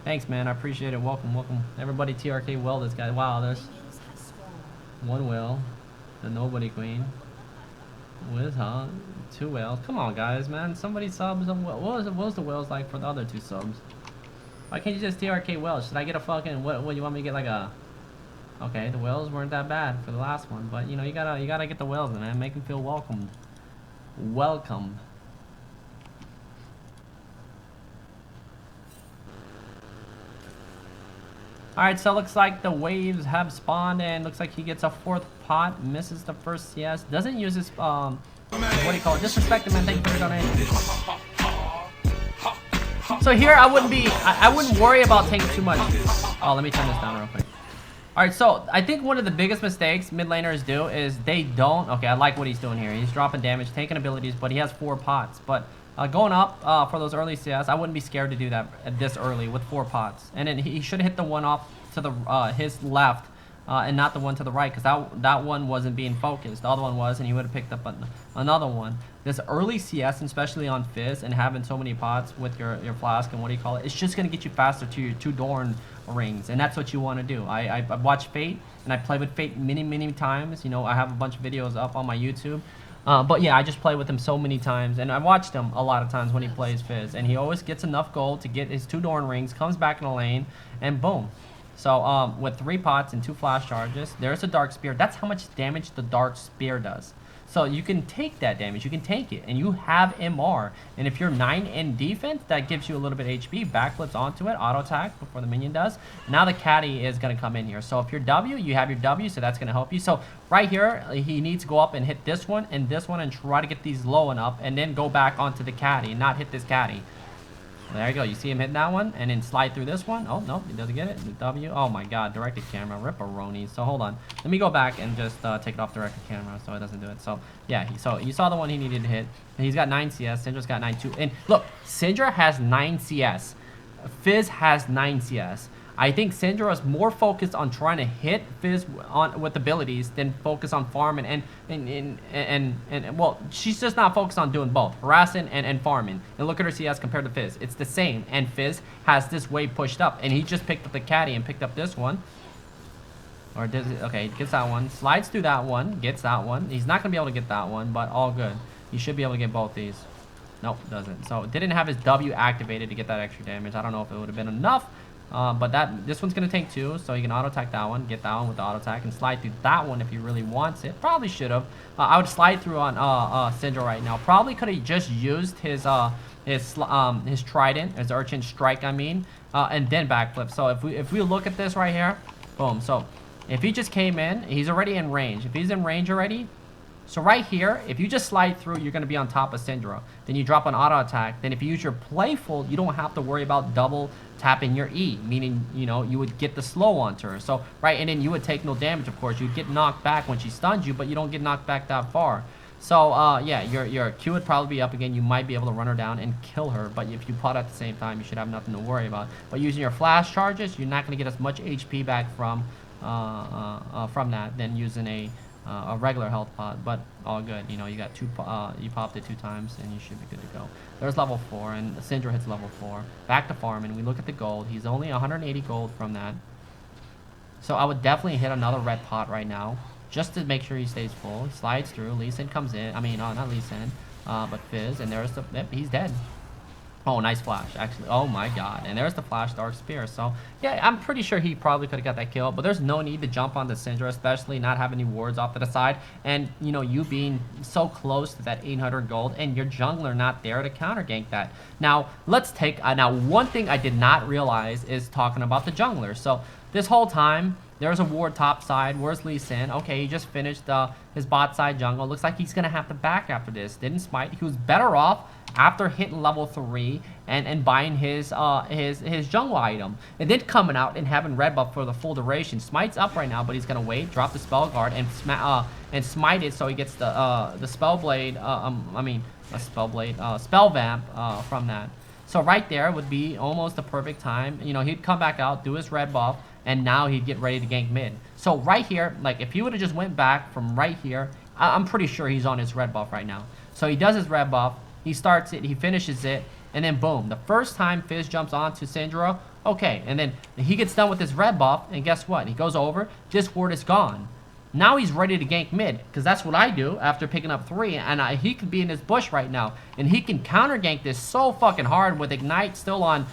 Thanks, man. I appreciate it. Welcome, welcome. Everybody TRK well this guy. Wow, there's one whale. The nobody queen. Wiz, huh? 2 whales. Come on, guys, man. Somebody subs. What was the whales like for the other 2 subs? Why can't you just TRK whales? Should I get a fucking... What you want me to get, like a... Okay, the whales weren't that bad for the last one. But, you know, you gotta get the whales, man. Make them feel welcomed. Welcome. Alright, so it looks like the waves have spawned, and looks like he gets a 4th pot, misses the first CS, doesn't use his, what do you call it, disrespect him, man, thank you for the donation. So here, I wouldn't worry about taking too much. Oh, let me turn this down real quick. Alright, so I think one of the biggest mistakes mid laners do is they don't, okay, I like what he's doing here. He's dropping damage, taking abilities, but he has 4 pots, but going up for those early CS, I wouldn't be scared to do that this early with 4 pots. And then he should hit the one off to the his left and not the one to the right, because that one wasn't being focused. The other one was, and he would have picked up another one. This early CS, especially on Fizz, and having so many pots with your flask and what do you call it, it's just going to get you faster to your 2 Dorn rings, and that's what you want to do. I watch Fate, and I play with Fate many times. You know, I have a bunch of videos up on my YouTube. But yeah, I just play with him so many times, and I watched him a lot of times when he plays Fizz, and he always gets enough gold to get his 2 Dorn rings, comes back in the lane, and boom. So with 3 pots and 2 flash charges, there's a Dark Spear. That's how much damage the Dark Spear does. So you can take that damage, you can take it, and you have MR. And if you're 9 in defense, that gives you a little bit of HP, backflips onto it, auto attack before the minion does. Now the caddy is going to come in here. So if you're W, you have your W, so that's going to help you. So right here, he needs to go up and hit this one, and try to get these low enough, and then go back onto the caddy and not hit this caddy. There you go. You see him hitting that one, and then slide through this one. Oh, no, he doesn't get it. The W. Oh, my God. Directed camera. Ripperoni. So, hold on. Let me go back and just take it off directed camera so it doesn't do it. So, yeah. So, you saw the one he needed to hit. He's got 9 CS. Syndra's got 9 too. And, look, Syndra has 9 CS. Fizz has 9 CS. I think Syndra is more focused on trying to hit Fizz with abilities than focus on farming and well, she's just not focused on doing both, harassing and farming. And look at her CS compared to Fizz. It's the same, and Fizz has this wave pushed up, and he just picked up the caddy and picked up this one. Or does it? Okay, gets that one, slides through that one, gets that one. He's not gonna be able to get that one, but all good. He should be able to get both these. Nope, doesn't. So didn't have his W activated to get that extra damage. I don't know if it would have been enough. But this one's going to take 2, so you can auto attack that one, get that one with the auto attack, and slide through that one if he really wants it. Probably should have. I would slide through on Syndra right now. Probably could have just used his trident, his urchin strike, I mean, and then backflip. So if we look at this right here, boom. So if he just came in, he's already in range. If he's in range already, so right here, if you just slide through, you're going to be on top of Syndra. Then you drop an auto attack. Then if you use your playful, you don't have to worry about double tapping your E, meaning, you know, you would get the slow onto her. So, right, and then you would take no damage, of course. You'd get knocked back when she stuns you, but you don't get knocked back that far. So, yeah, your Q would probably be up again. You might be able to run her down and kill her, but if you pot at the same time, you should have nothing to worry about. But using your flash charges, you're not going to get as much HP back from that than using a regular health pot, but all good. You know, you got 2, you popped it 2 times, and you should be good to go. There's level 4, and Syndra hits level 4. Back to farm, and we look at the gold. He's only 180 gold from that. So I would definitely hit another red pot right now, just to make sure he stays full. He slides through. Lee Sin comes in. I mean, not Lee Sin, but Fizz, and there's the... Yep, he's dead. Oh, nice flash, actually. Oh, my God. And there's the flash Dark Spear. So, yeah, I'm pretty sure he probably could have got that kill. But there's no need to jump on the Syndra, especially not having any wards off to the side. And, you know, you being so close to that 800 gold and your jungler not there to counter gank that. Now, let's take... now, one thing I did not realize is talking about the jungler. So, this whole time... There's a ward top side. Where's Lee Sin? Okay, he just finished his bot side jungle. Looks like he's going to have to back after this. Didn't smite. He was better off after hitting level 3 and buying his jungle item. And then coming out and having red buff for the full duration. Smite's up right now, but he's going to wait, drop the spell guard, and smite it so he gets the spell blade. Spell vamp from that. So right there would be almost the perfect time. You know, he'd come back out, do his red buff, and now he'd get ready to gank mid. So right here, like if he would have just went back from right here, I'm pretty sure he's on his red buff right now. So he does his red buff, he starts it, he finishes it, and then boom, the first time Fizz jumps onto Syndra, okay, and then he gets done with his red buff, and guess what? He goes over, Discord is gone. Now he's ready to gank mid, because that's what I do after picking up 3, and he could be in his bush right now, and he can counter gank this so fucking hard with Ignite still on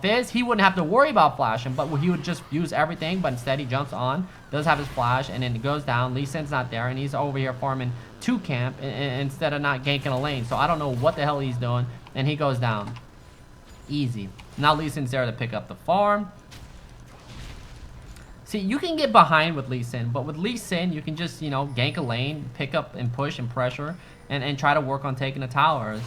Fizz. He wouldn't have to worry about flashing, but he would just use everything, but instead he jumps on, does have his flash, and then it goes down. Lee Sin's not there, and he's over here farming 2 camp instead of not ganking a lane, so I don't know what the hell he's doing, and he goes down. Easy. Now Lee Sin's there to pick up the farm. See, you can get behind with Lee Sin, but with Lee Sin, you can just, you know, gank a lane, pick up and push and pressure, and try to work on taking the towers.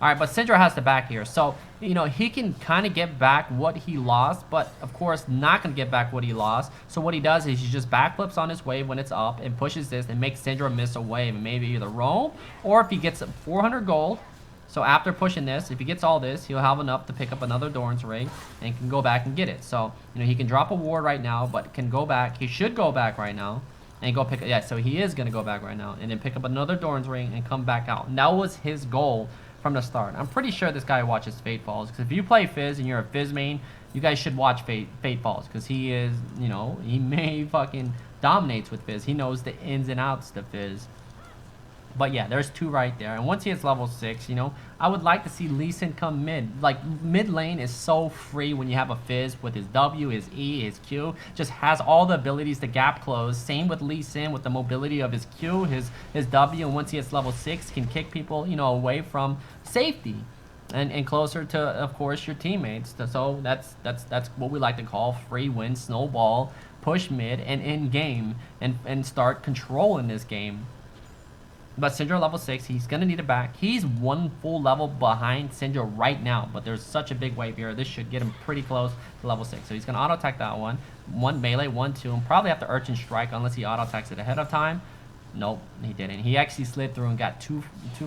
Alright, but Syndra has the back here, so, you know, he can kind of get back what he lost, but, of course, not going to get back what he lost. So what he does is he just backflips on his wave when it's up and pushes this and makes Syndra miss a wave and maybe either roam, or if he gets 400 gold. So after pushing this, if he gets all this, he'll have enough to pick up another Doran's ring and can go back and get it. So, you know, he can drop a ward right now, but can go back. He should go back right now and go pick, yeah, so he is going to go back right now and then pick up another Doran's ring and come back out. And that was his goal from the start. I'm pretty sure this guy watches Fate Falls, because if you play Fizz and you're a Fizz main, you guys should watch Fate Falls, because he is, you know, he fucking dominates with Fizz. He knows the ins and outs to Fizz. But yeah, there's 2 right there. And once he hits level 6, you know, I would like to see Lee Sin come mid. Like, mid lane is so free when you have a Fizz with his W, his E, his Q. Just has all the abilities to gap close. Same with Lee Sin with the mobility of his Q, his W. And once he hits level 6, can kick people, you know, away from safety. And closer to, of course, your teammates. So that's what we like to call free win, snowball, push mid, and in game. And start controlling this game. But Syndra level 6, he's going to need it back. He's 1 full level behind Syndra right now, but there's such a big wave here. This should get him pretty close to level 6. So he's going to auto-attack that one. 1 melee, 1, 2, and probably have to Urchin Strike unless he auto-attacks it ahead of time. Nope, he didn't. He actually slid through and got too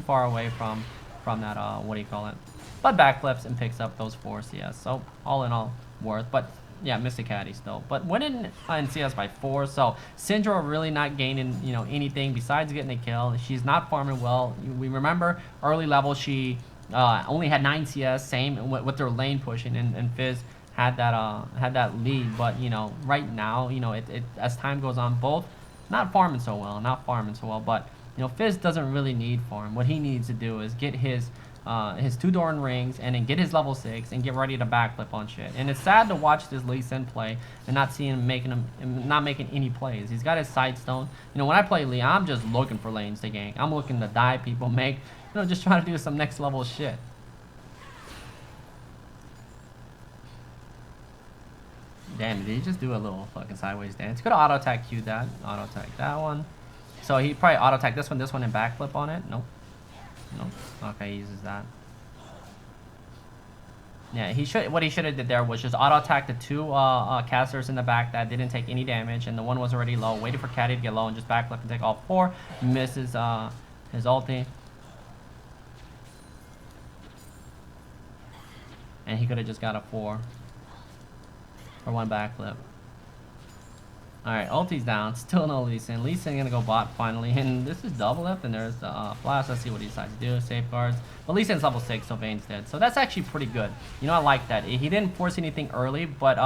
far away from that, what do you call it? But backflips and picks up those 4 CS. So all in all, worth. But yeah, Mystic Caddy still. But winning in CS by 4. So Syndra really not gaining, you know, anything besides getting a kill. She's not farming well. We remember early level she only had 9 CS, same with their lane pushing, and Fizz had that lead. But you know, right now, you know, as time goes on, both not farming so well. But you know, Fizz doesn't really need farm. What he needs to do is get his 2 Doran rings and then get his level 6 and get ready to backflip on shit. And it's sad to watch this Lee Sin play and not see him not making any plays. He's got his side stone. You know, when I play Lee, I'm just looking for lanes to gank. I'm looking to die people, make, you know, just trying to do some next level shit. Damn, did he just do a little fucking sideways dance? Could auto attack Q that, auto attack that one. So he probably auto attack this one, and backflip on it. Nope. Nope. Okay, he uses that. Yeah, what he should have did there was just auto attack the 2 casters in the back that didn't take any damage, and the one was already low. Waited for Caddy to get low and just backflip and take all 4. Misses his ulti. And he could have just got a 4 or 1 backflip. Alright, ulti's down. Still no Lee Sin. Lee Sin gonna go bot finally. And this is double left, and there's the flash. Let's see what he decides to do. Safeguards. But Lee Sin's level 6, so Vayne's dead. So that's actually pretty good. You know, I like that. He didn't force anything early, but,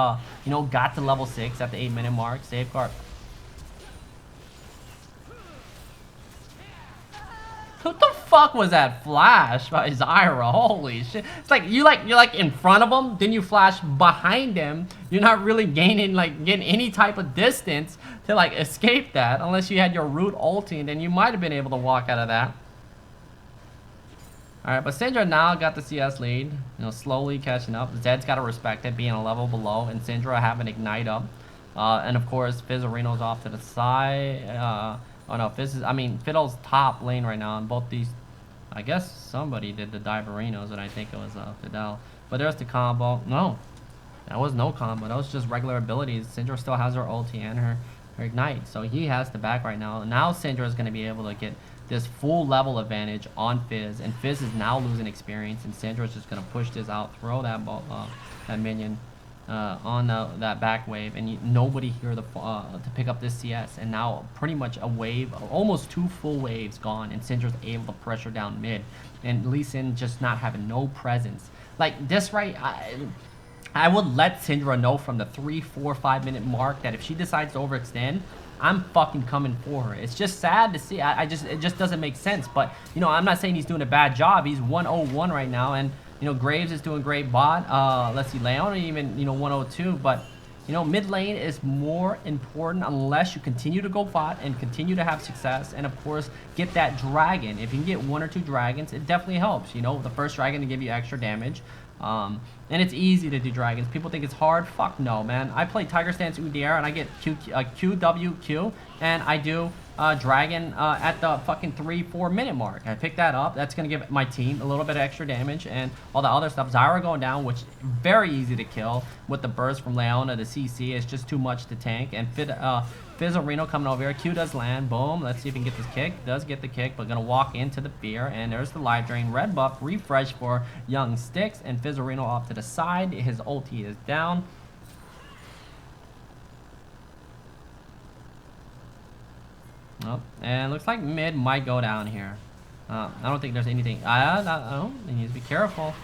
you know, got to level 6 at the 8-minute mark. Safeguard. What the fuck was that flash by Zyra? Holy shit. It's like you're like in front of him, then you flash behind him. You're not really getting any type of distance to like escape that, unless you had your root ulti, and then you might have been able to walk out of that. Alright, but Syndra now got the CS lead, you know, slowly catching up. Zed's got to respect it, being a level below, and Syndra having Ignite up. And of course, Fizzarino's off to the side. Oh no, Fiddle's top lane right now, and both these, I guess somebody did the Diverinos, and I think it was Fidel. But there's the combo. No, that was no combo. That was just regular abilities. Syndra still has her ulti and her Ignite, so he has the back right now. Now Syndra is going to be able to get this full level advantage on Fizz, and Fizz is now losing experience, and Syndra is just going to push this out, throw that ball, that minion. on that back wave, and nobody here to pick up this CS, and now pretty much a wave, almost 2 full waves gone, and Syndra's able to pressure down mid, and Lee Sin just not having no presence. Like this, right? I would let Syndra know from the 3, 4, 5 minute mark that if she decides to overextend, I'm fucking coming for her. It's just sad to see. It just doesn't make sense. But you know, I'm not saying he's doing a bad job. He's 101 right now, and you know, Graves is doing great bot. Let's see, Leona even, you know, 102. But you know, mid lane is more important unless you continue to go bot and continue to have success, and of course get that dragon. If you can get 1 or 2 dragons, it definitely helps. You know, the first dragon to give you extra damage. And it's easy to do dragons. People think it's hard. Fuck no, man. I play Tiger Stance UDYR and I get QWQ, and I do dragon at the fucking 3, 4 minute mark. I pick that up. That's gonna give my team a little bit of extra damage, and all the other stuff. Zyra going down, which very easy to kill with the burst from Leona. The CC is just too much to tank, and Fizz Reno coming over here. Q does land. Boom. Let's see if he can get this kick. Does get the kick, but gonna walk into the fear. And there's the live drain. Red buff. Refresh for Young Sticks. And Fizz Reno off to the side. His ulti is down. Oh, and looks like mid might go down here. I don't think there's anything. Oh, he needs to be careful.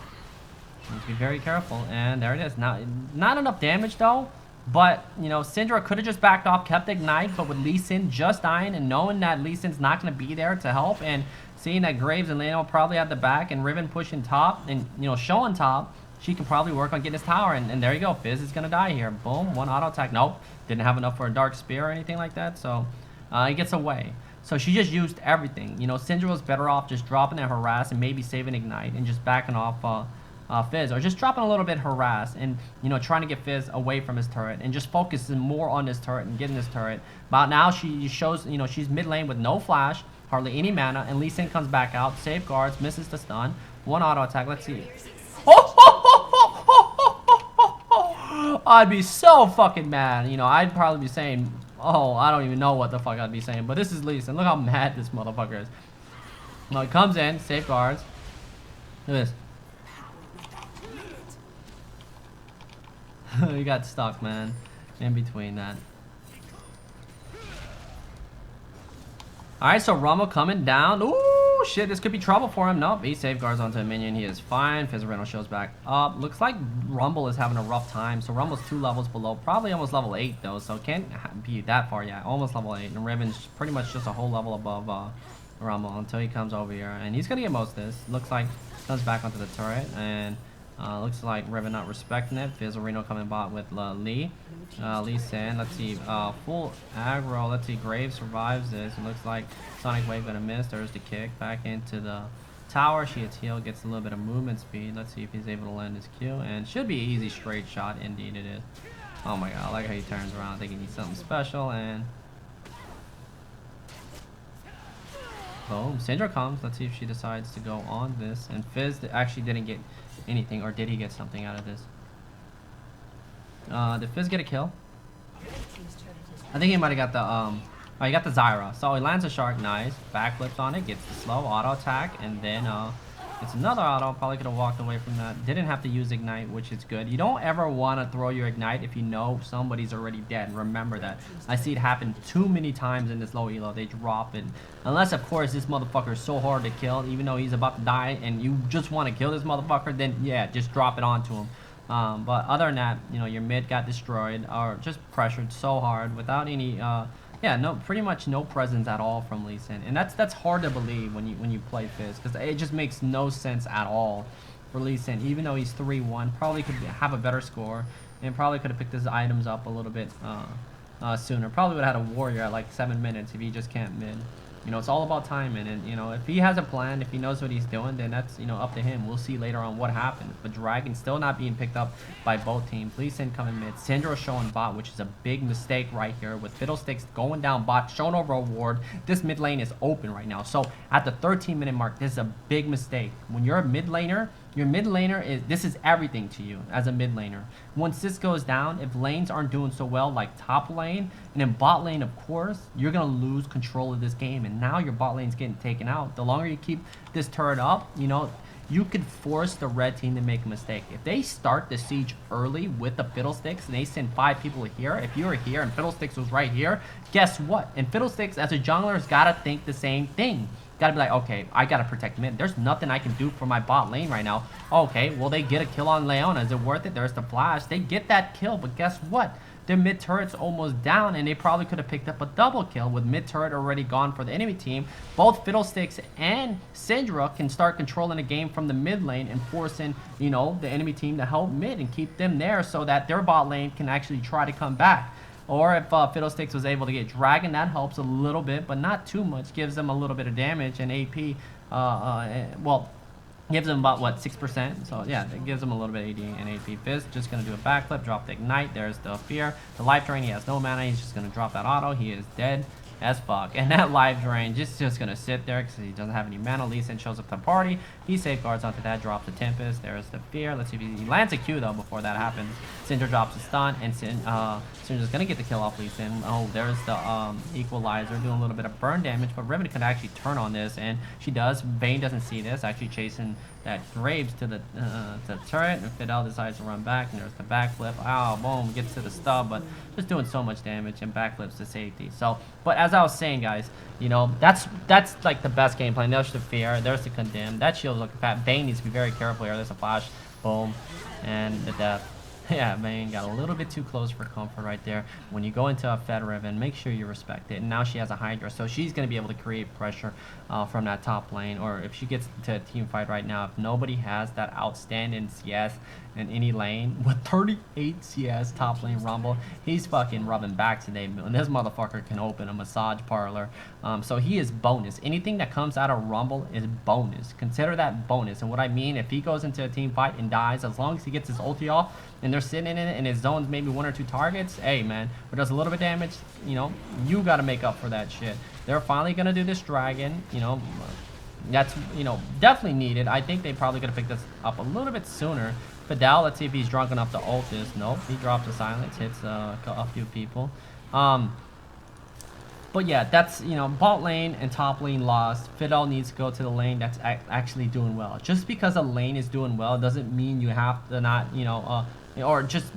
He needs to be very careful. And there it is. Now, not enough damage though. But, you know, Syndra could have just backed off, kept Ignite, but with Lee Sin just dying and knowing that Lee Sin's not going to be there to help, and seeing that Graves and Leno probably at the back and Riven pushing top and, you know, showing top, she can probably work on getting his tower. And there you go. Fizz is going to die here. Boom. 1 auto attack. Nope. Didn't have enough for a Dark Spear or anything like that. So, he gets away. So she just used everything. You know, Syndra was better off just dropping that harass and maybe saving Ignite and just backing off Fizz, or just dropping a little bit harass and, you know, trying to get Fizz away from his turret and just focusing more on this turret and getting this turret. But now she shows, you know, she's mid lane with no flash, hardly any mana, and Lee Sin comes back out, safeguards, misses the stun, 1 auto attack. Let's see. I'd be so fucking mad. You know, I'd probably be saying, oh, I don't even know what the fuck I'd be saying, but this is Lee Sin. Look how mad this motherfucker is. Well, he comes in, safeguards. Look at this. You got stuck, man, in between that. Alright, so Rumble coming down. Ooh, shit, this could be trouble for him. Nope, he safeguards onto a minion. He is fine. Fizzarino shows back up. Looks like Rumble is having a rough time. So Rumble's 2 levels below. Probably almost level 8, though, so can't be that far yet. Almost level 8. And Riven's pretty much just a whole level above Rumble until he comes over here. And he's going to get most of this. Looks like comes back onto the turret. And looks like Riven not respecting it. Fizzarino coming bot with Lee. Lee Sin. Let's see. Full aggro. Let's see. Graves survives this. It looks like Sonic Wave gonna miss. There's the kick. Back into the tower. She hits heal. Gets a little bit of movement speed. Let's see if he's able to land his Q. And should be an easy straight shot. Indeed it is. Oh my god. I like how he turns around. I think he needs something special. And boom. Syndra comes. Let's see if she decides to go on this. And Fizz actually didn't get anything, or did he get something out of this? Did Fizz get a kill? I think he might have got the oh, he got the Zyra. So he lands a shark, nice. Backflips on it, gets the slow auto attack, and then gets another auto. Probably could have walked away from that. Didn't have to use Ignite, which is good. You don't ever want to throw your Ignite if you know somebody's already dead. Remember that. I see it happen too many times in this low elo. They drop it. Unless, of course, this motherfucker is so hard to kill, even though he's about to die, and you just want to kill this motherfucker, then yeah, just drop it onto him. But other than that, you know, your mid got destroyed, or just pressured so hard without any yeah, no, pretty much no presence at all from Lee Sin, and that's hard to believe when you play Fizz, because it just makes no sense at all for Lee Sin. Even though he's 3-1, probably could have a better score, and probably could have picked his items up a little bit sooner. Probably would have had a warrior at like 7 minutes if he just can't mid. You know, it's all about timing, and you know, if he has a plan, if he knows what he's doing, then that's, you know, up to him. We'll see later on what happens. But Dragon still not being picked up by both teams. Lee Sin coming mid, Syndra showing bot, which is a big mistake right here, with Fiddlesticks going down bot, showing over a ward. This mid lane is open right now. So at the 13-minute mark, this is a big mistake. When you're a mid laner, your mid laner is everything to you as a mid laner. When Sis goes down, if lanes aren't doing so well, like top lane and then bot lane, of course, you're gonna lose control of this game. And now your bot lane's getting taken out. The longer you keep this turret up, you know, you could force the red team to make a mistake. If they start the siege early with the Fiddlesticks and they send 5 people here, if you were here and Fiddlesticks was right here, guess what? And Fiddlesticks as a jungler has got to think the same thing. Gotta be like, okay, I gotta protect mid. There's nothing I can do for my bot lane right now. Okay, well, they get a kill on Leona. Is it worth it? There's the flash. They get that kill, but guess what? Their mid turret's almost down, and they probably could have picked up a double kill with mid turret already gone for the enemy team. Both Fiddlesticks and Syndra can start controlling the game from the mid lane and forcing, you know, the enemy team to help mid and keep them there so that their bot lane can actually try to come back. Or if Fiddlesticks was able to get Dragon, that helps a little bit, but not too much. Gives them a little bit of damage and AP. Well, gives them about, what, 6%? So, yeah, it gives them a little bit of AD and AP. Fizz just going to do a backflip, drop the Ignite. There's the Fear. The Life Drain, he has no mana. He's just going to drop that auto. He is dead as fuck. And that Life Drain just going to sit there because he doesn't have any mana. Lee Sin shows up to the party. He safeguards onto that, drops the Tempest. There's the Fear. Let's see if he lands a Q, though, before that happens. Syndra drops a stun, and Syndra's going to get the kill off Lee Sin. Oh, there's the Equalizer doing a little bit of burn damage, but Riven can actually turn on this, and she does. Vayne doesn't see this, actually chasing that Graves to the turret, and Fidel decides to run back, and there's the backflip. Oh, boom, gets to the stub, but just doing so much damage, and backflips to safety. So, but as I was saying, guys, you know, that's like the best game plan. There's the Fear, there's the Condemn. That shield's looking fat. Vayne needs to be very careful here. There's a flash, boom, and the death. Yeah, Vayne got a little bit too close for comfort right there. When you go into a Fed Riven, make sure you respect it. And now she has a Hydra, so she's going to be able to create pressure from that top lane. Or if she gets to a team fight right now, if nobody has that outstanding CS in any lane with 38 CS top lane Rumble, he's fucking rubbing back today. And this motherfucker can open a massage parlor. So he is bonus. Anything that comes out of Rumble is bonus. Consider that bonus. And what I mean, if he goes into a team fight and dies, as long as he gets his ulti off and they're sitting in it and his zone's maybe 1 or 2 targets, hey man, if it does a little bit of damage, you know, you got to make up for that shit. They're finally going to do this dragon, you know, that's, you know, definitely needed. I think they probably could have picked this up a little bit sooner. Fidel, let's see if he's drunk enough to ult this. Nope, he drops a silence, hits a few people. But yeah, that's, you know, bot lane and top lane lost. Fidel needs to go to the lane that's actually doing well. Just because a lane is doing well doesn't mean you have to not, you know, or just,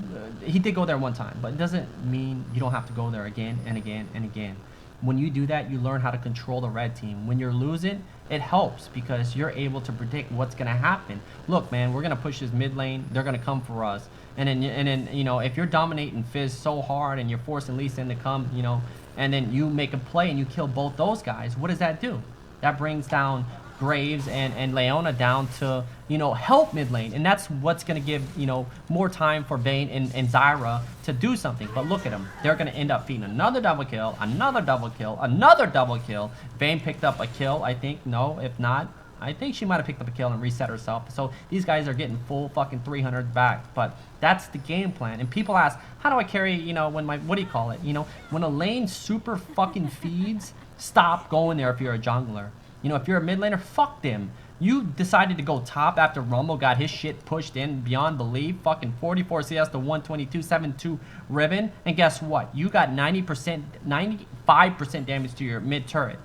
he did go there one time, but it doesn't mean you don't have to go there again and again and again. When you do that, you learn how to control the red team. When you're losing, it helps because you're able to predict what's going to happen. Look, man, we're going to push this mid lane. They're going to come for us. And then, you know, if you're dominating Fizz so hard and you're forcing Lee Sin to come, you know, and then you make a play and you kill both those guys, what does that do? That brings down Graves and Leona down to, you know, help mid lane. And that's what's going to give, you know, more time for Vayne and Zyra to do something. But look at them. They're going to end up feeding another double kill, another double kill, another double kill. Vayne picked up a kill, I think. No, if not, I think she might have picked up a kill and reset herself. So these guys are getting full fucking 300 back. But that's the game plan. And people ask, how do I carry, you know, when my, what do you call it? You know, when a lane super fucking feeds, stop going there if you're a jungler. You know, if you're a mid laner, fuck them. You decided to go top after Rumble got his shit pushed in beyond belief. Fucking 44 CS to 122.72 Riven. And guess what? You got 90%, 95% damage to your mid turret.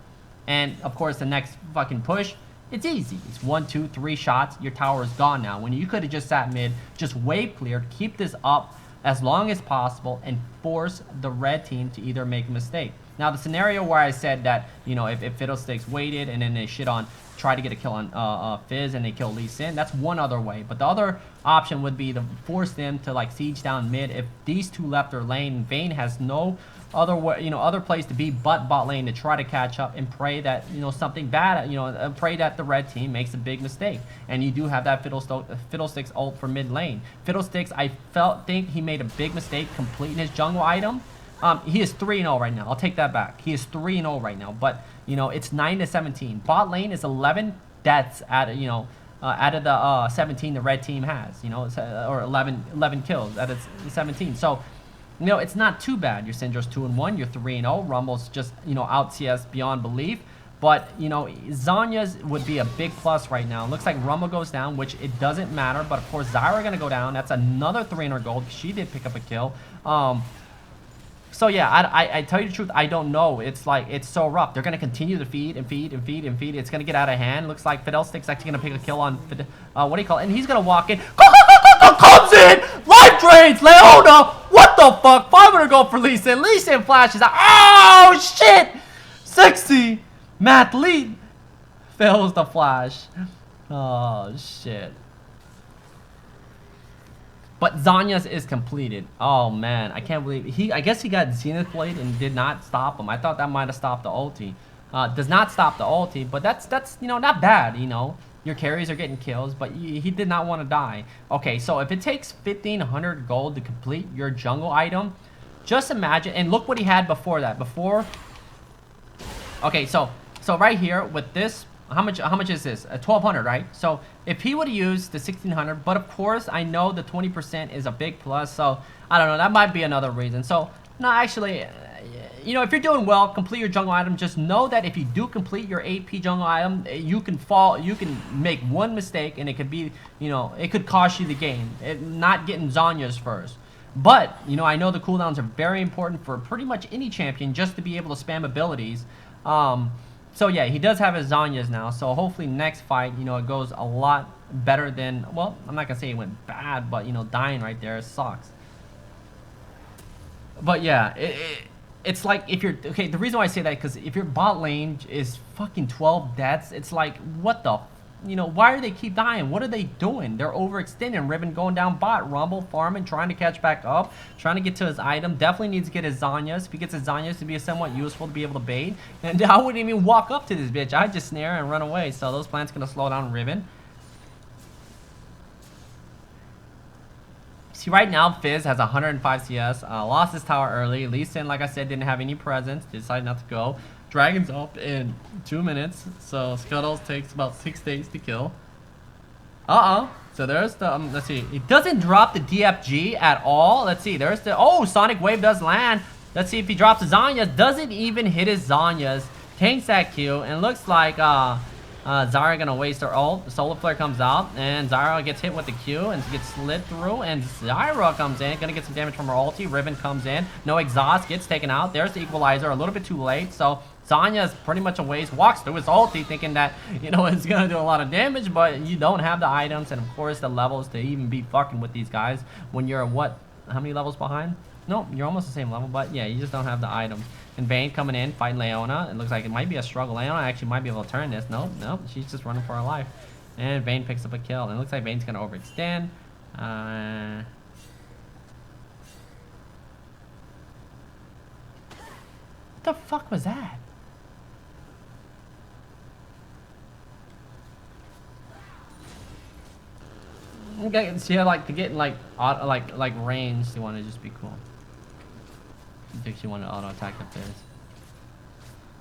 And, of course, the next fucking push, it's easy. It's 1, 2, 3 shots. Your tower is gone now. When you could have just sat mid, just wave cleared, keep this up as long as possible, and force the red team to either make a mistake. Now, the scenario where I said that, you know, if Fiddlesticks waited and then they shit on, try to get a kill on Fizz and they kill Lee Sin, that's one other way. But the other option would be to force them to, like, siege down mid. If these two left their lane, Vayne has no other way, you know, other place to be but bot lane to try to catch up and pray that, you know, something bad, you know, pray that the red team makes a big mistake. And you do have that Fiddlesticks ult for mid lane. Fiddlesticks, I think he made a big mistake completing his jungle item. He is 3-0 right now. I'll take that back. He is 3-0 right now. But, you know, it's 9-17. Bot lane is 11 deaths out of, you know, out of the 17 the red team has, you know, or 11 kills out of 17. So, you know, it's not too bad. Your Syndra's 2-1. You're 3-0. Rumble's just, you know, out CS beyond belief. But, you know, Zhonya's would be a big plus right now. It looks like Rumble goes down, which it doesn't matter. But, of course, Zyra going to go down. That's another 300 gold. She did pick up a kill. So yeah, I tell you the truth, I don't know. It's like, it's so rough. They're gonna continue to feed and feed and feed and feed. It's gonna get out of hand. Looks like Fiddlestick's actually gonna pick a kill on what do you call it? And he's gonna walk in. Comes in! Life drains! Leona! What the fuck? 500 gold for Lee Sin. Lee Sin flashes out. Oh shit! Sexy Mathlete fails the flash. Oh shit. But Zanya's is completed. Oh man, I can't believe I guess he got Zenith Blade and did not stop him. I thought that might have stopped the ulti. Does not stop the ulti, but that's you know, not bad, you know. Your carries are getting kills, but he did not want to die. Okay, so if it takes 1,500 gold to complete your jungle item, just imagine, and look what he had before that. Okay, so right here with this, how much is this? 1,200, right? So if he would have used the 1,600, but of course I know the 20% is a big plus, so I don't know, that might be another reason. So no, actually, you know, if you're doing well, complete your jungle item. Just know that if you do complete your AP jungle item, you can make one mistake and it could be, you know, it could cost you the game. Not getting Zanya's first. But, you know, I know the cooldowns are very important for pretty much any champion just to be able to spam abilities. So yeah, he does have his Zanya's now. So hopefully next fight, you know, it goes a lot better than, well, I'm not gonna say it went bad, but you know, dying right there sucks. But yeah, it's like if you're, okay, the reason why I say that, because if your bot lane is fucking 12 deaths, it's like, what the, you know, why do they keep dying? What are they doing? They're overextending. Ribbon going down bot, Rumble farming, trying to catch back up, trying to get to his item. Definitely needs to get his Zanya's. If he gets his Zanya's to be somewhat useful to be able to bait. And I wouldn't even walk up to this bitch. I'd just snare and run away. So those plants gonna slow down Ribbon. See, right now, Fizz has 105 CS. Lost his tower early. Lee Sin, like I said, didn't have any presence. Decided not to go. Dragon's up in 2 minutes. So Scuttles takes about 6 days to kill. So there's the, let's see. It doesn't drop the DFG at all. Let's see. There's the, oh, Sonic Wave does land. Let's see if he drops the Zanya's. Doesn't even hit his Zanya's. Tanks that Q. And looks like, Zyra gonna waste her ult. The Solar Flare comes out, and Zyra gets hit with the Q and gets slid through. And Zyra comes in, gonna get some damage from her ulti. Ribbon comes in, no exhaust, gets taken out. There's the equalizer, a little bit too late. So Zanya's pretty much a waste. Walks through his ulti, thinking that, you know, it's gonna do a lot of damage, but you don't have the items and of course the levels to even be fucking with these guys when you're what? How many levels behind? No, you're almost the same level, but yeah, you just don't have the items. And Vayne coming in, fighting Leona. It looks like it might be a struggle. Leona actually might be able to turn this. Nope, she's just running for her life. And Vayne picks up a kill. And it looks like Vayne's going to overextend. What the fuck was that? Okay, so yeah, like to get like range, you want to just be cool. I think she wanted to auto attack the Fizz.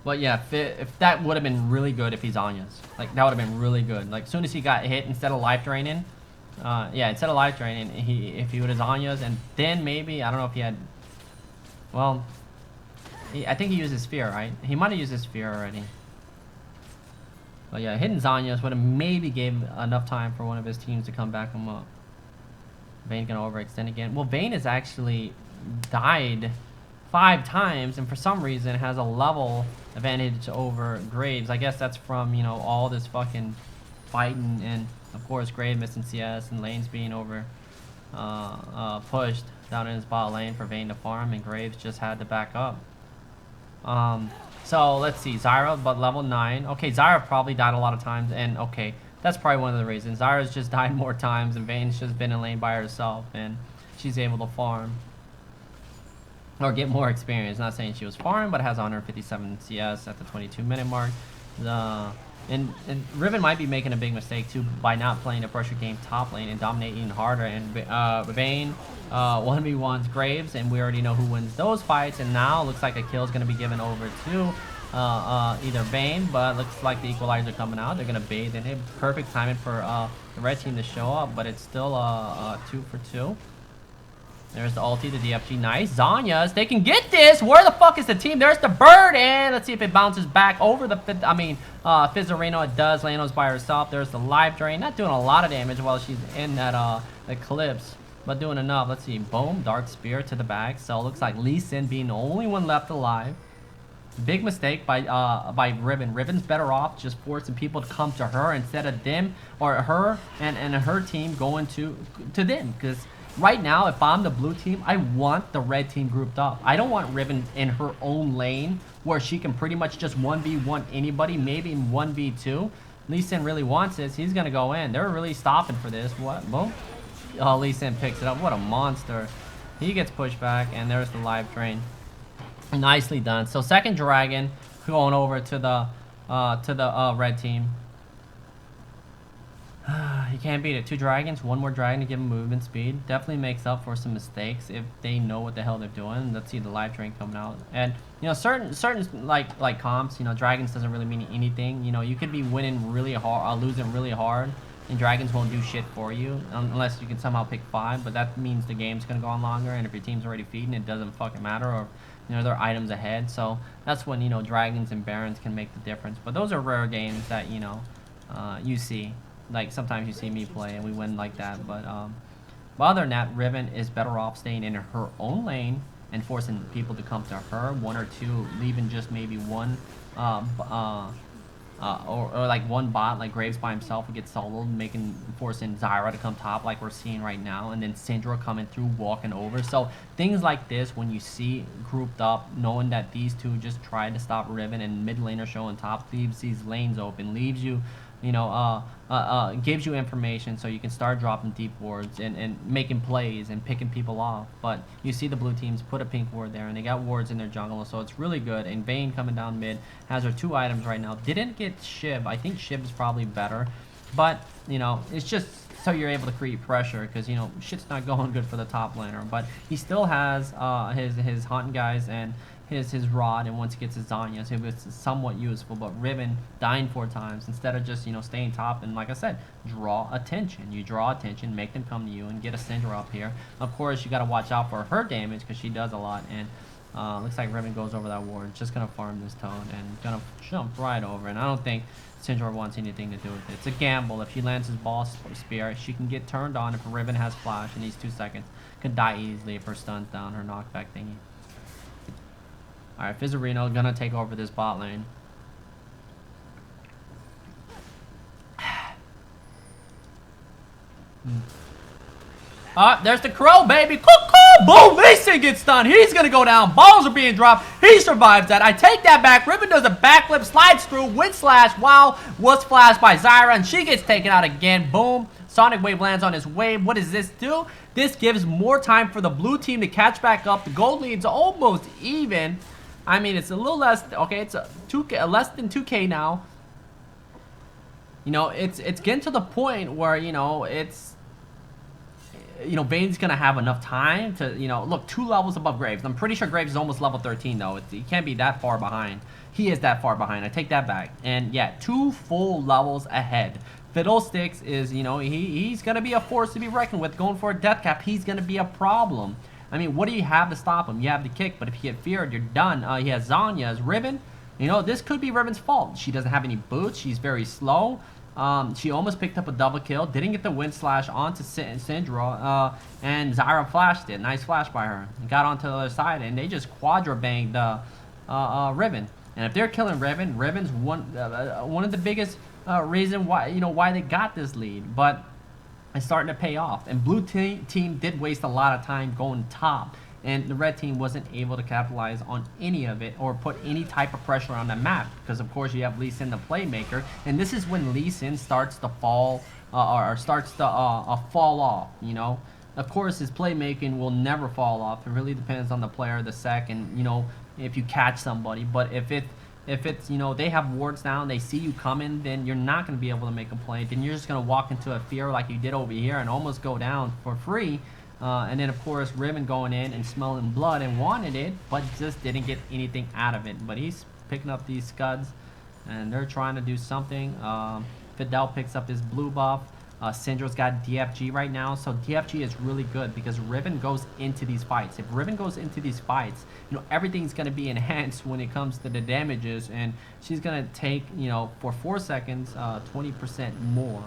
But yeah, if that would have been really good if he's Zanya's. Like that would have been really good. Like as soon as he got hit, instead of life draining, instead of life draining, if he would have Zanya's, and then maybe, I don't know if he had, well, I think he used his Sphere, right? He might have used his Sphere already. But yeah, hitting Zanya's would have maybe gave enough time for one of his teams to come back him up. Vayne gonna overextend again. Well, Vayne has actually died 5 times, and for some reason has a level advantage over Graves. I guess that's from, you know, all this fucking fighting, and of course Graves missing CS and lanes being over pushed down in his bot lane for Vayne to farm, and Graves just had to back up. So let's see, Zyra, but level 9. Okay, Zyra probably died a lot of times, and okay, that's probably one of the reasons. Zyra's just died more times, and Vayne's just been in lane by herself, and she's able to farm. Or get more experience. Not saying she was farming, but has 157 CS at the 22-minute mark. And Riven might be making a big mistake too by not playing a pressure game top lane and dominating harder. And Vayne 1v1s Graves, and we already know who wins those fights. And now looks like a kill is going to be given over to either Vayne, but looks like the equalizer coming out. They're going to bathe in it. Perfect timing for the red team to show up, but it's still 2 for 2. There's the ulti, the DFG. Nice. Zanya's. They can get this. Where the fuck is the team? There's the bird. And let's see if it bounces back over the Fizzarino. It does. Leona's by herself. There's the life drain. Not doing a lot of damage while she's in that Eclipse. but doing enough. Let's see. Boom, Dark Spear to the back. So it looks like Lee Sin being the only one left alive. Big mistake by Riven. Riven's better off just forcing people to come to her instead of them or her and her team going to them. Because right now, if I'm the blue team, I want the red team grouped up. I don't want Riven in her own lane where she can pretty much just 1v1 anybody, maybe 1v2. Lee Sin really wants this. He's going to go in. They're really stopping for this. What? Boom. Oh, Lee Sin picks it up. What a monster. He gets pushed back, and there's the live train. Nicely done. So second dragon going over to the red team. You can't beat it. 2 dragons, 1 more dragon to give them movement speed. Definitely makes up for some mistakes if they know what the hell they're doing. Let's see the live train coming out. And you know, certain like comps, you know, dragons doesn't really mean anything. You know, you could be winning really hard, losing really hard, and dragons won't do shit for you unless you can somehow pick 5. But that means the game's gonna go on longer, and if your team's already feeding, it doesn't fucking matter. Or you know, there are items ahead. So that's when, you know, dragons and barons can make the difference. But those are rare games that, you know, you see. Like sometimes you see me play and we win like that. But other than that, Riven is better off staying in her own lane and forcing people to come to her. 1 or 2, leaving just maybe 1 or like 1 bot, like Graves by himself would get soloed, forcing Zyra to come top like we're seeing right now, and then Syndra coming through, walking over. So things like this, when you see grouped up, knowing that these two just tried to stop Riven and mid laner showing top, leaves these lanes open, leaves you, you know, gives you information so you can start dropping deep wards and making plays and picking people off. But you see the blue teams put a pink ward there, and they got wards in their jungle, so it's really good. And Vayne coming down mid has her 2 items right now. Didn't get Shiv. I think Shiv is probably better, but you know, it's just so you're able to create pressure, because you know shit's not going good for the top laner. But he still has his hunting guys and his rod, and once he gets his Zanya, so it was somewhat useful. But Riven dying 4 times instead of just, you know, staying top and, like I said, draw attention. You draw attention, make them come to you, and get a Syndra up here. Of course, you got to watch out for her damage because she does a lot. And looks like Riven goes over that ward, just gonna farm this Toad and gonna jump right over. And I don't think Syndra wants anything to do with it. It's a gamble. If she lands his ball spear, she can get turned on. If Riven has flash in these 2 seconds, could die easily if her stun's down, her knockback thingy. Alright, Fizzarino gonna take over this bot lane. There's the crow, baby. Cuckoo! Boom! Mason gets stunned. He's gonna go down. Balls are being dropped. He survives that. I take that back. Riven does a backflip, slides through, wind slash. Wow, was flashed by Zyra, and she gets taken out again. Boom. Sonic Wave lands on his wave. What does this do? This gives more time for the blue team to catch back up. The gold lead's almost even. I mean, it's a little less. Okay, it's a 2K, less than 2K now. You know, it's getting to the point where, you know, it's, you know, Vayne's gonna have enough time to, you know, look, 2 levels above Graves. I'm pretty sure Graves is almost level 13 though. He can't be that far behind. He is that far behind. I take that back. And yeah, 2 full levels ahead. Fiddlesticks is, you know, he's gonna be a force to be reckoned with. Going for a death cap, he's gonna be a problem. I mean, what do you have to stop him? You have the kick, but if you get feared, you're done. He has Zanya as Riven. You know, this could be Riven's fault. She doesn't have any boots. She's very slow. She almost picked up a double kill. Didn't get the wind slash onto Syndra. And Zyra flashed it. Nice flash by her. Got onto the other side, and they just quadra banged Riven. And if they're killing Riven, Riven's one of the biggest reason why, you know, why they got this lead. But it's starting to pay off, and blue team did waste a lot of time going top, and the red team wasn't able to capitalize on any of it or put any type of pressure on the map, because of course you have Lee Sin, the playmaker, and this is when Lee Sin starts to fall starts to fall off. You know, of course his playmaking will never fall off. It really depends on the player, the sec, and you know, if you catch somebody. But if it's, you know, they have wards down, they see you coming, then you're not going to be able to make a play. Then you're just going to walk into a fear like you did over here and almost go down for free. And then, of course, Riven going in and smelling blood and wanted it, but just didn't get anything out of it. But he's picking up these scuds, and they're trying to do something. Fidel picks up his blue buff. Syndra's got DFG right now, so DFG is really good because Riven goes into these fights. If Riven goes into these fights, you know, everything's going to be enhanced when it comes to the damages, and she's going to take, you know, for 4 seconds, 20% more.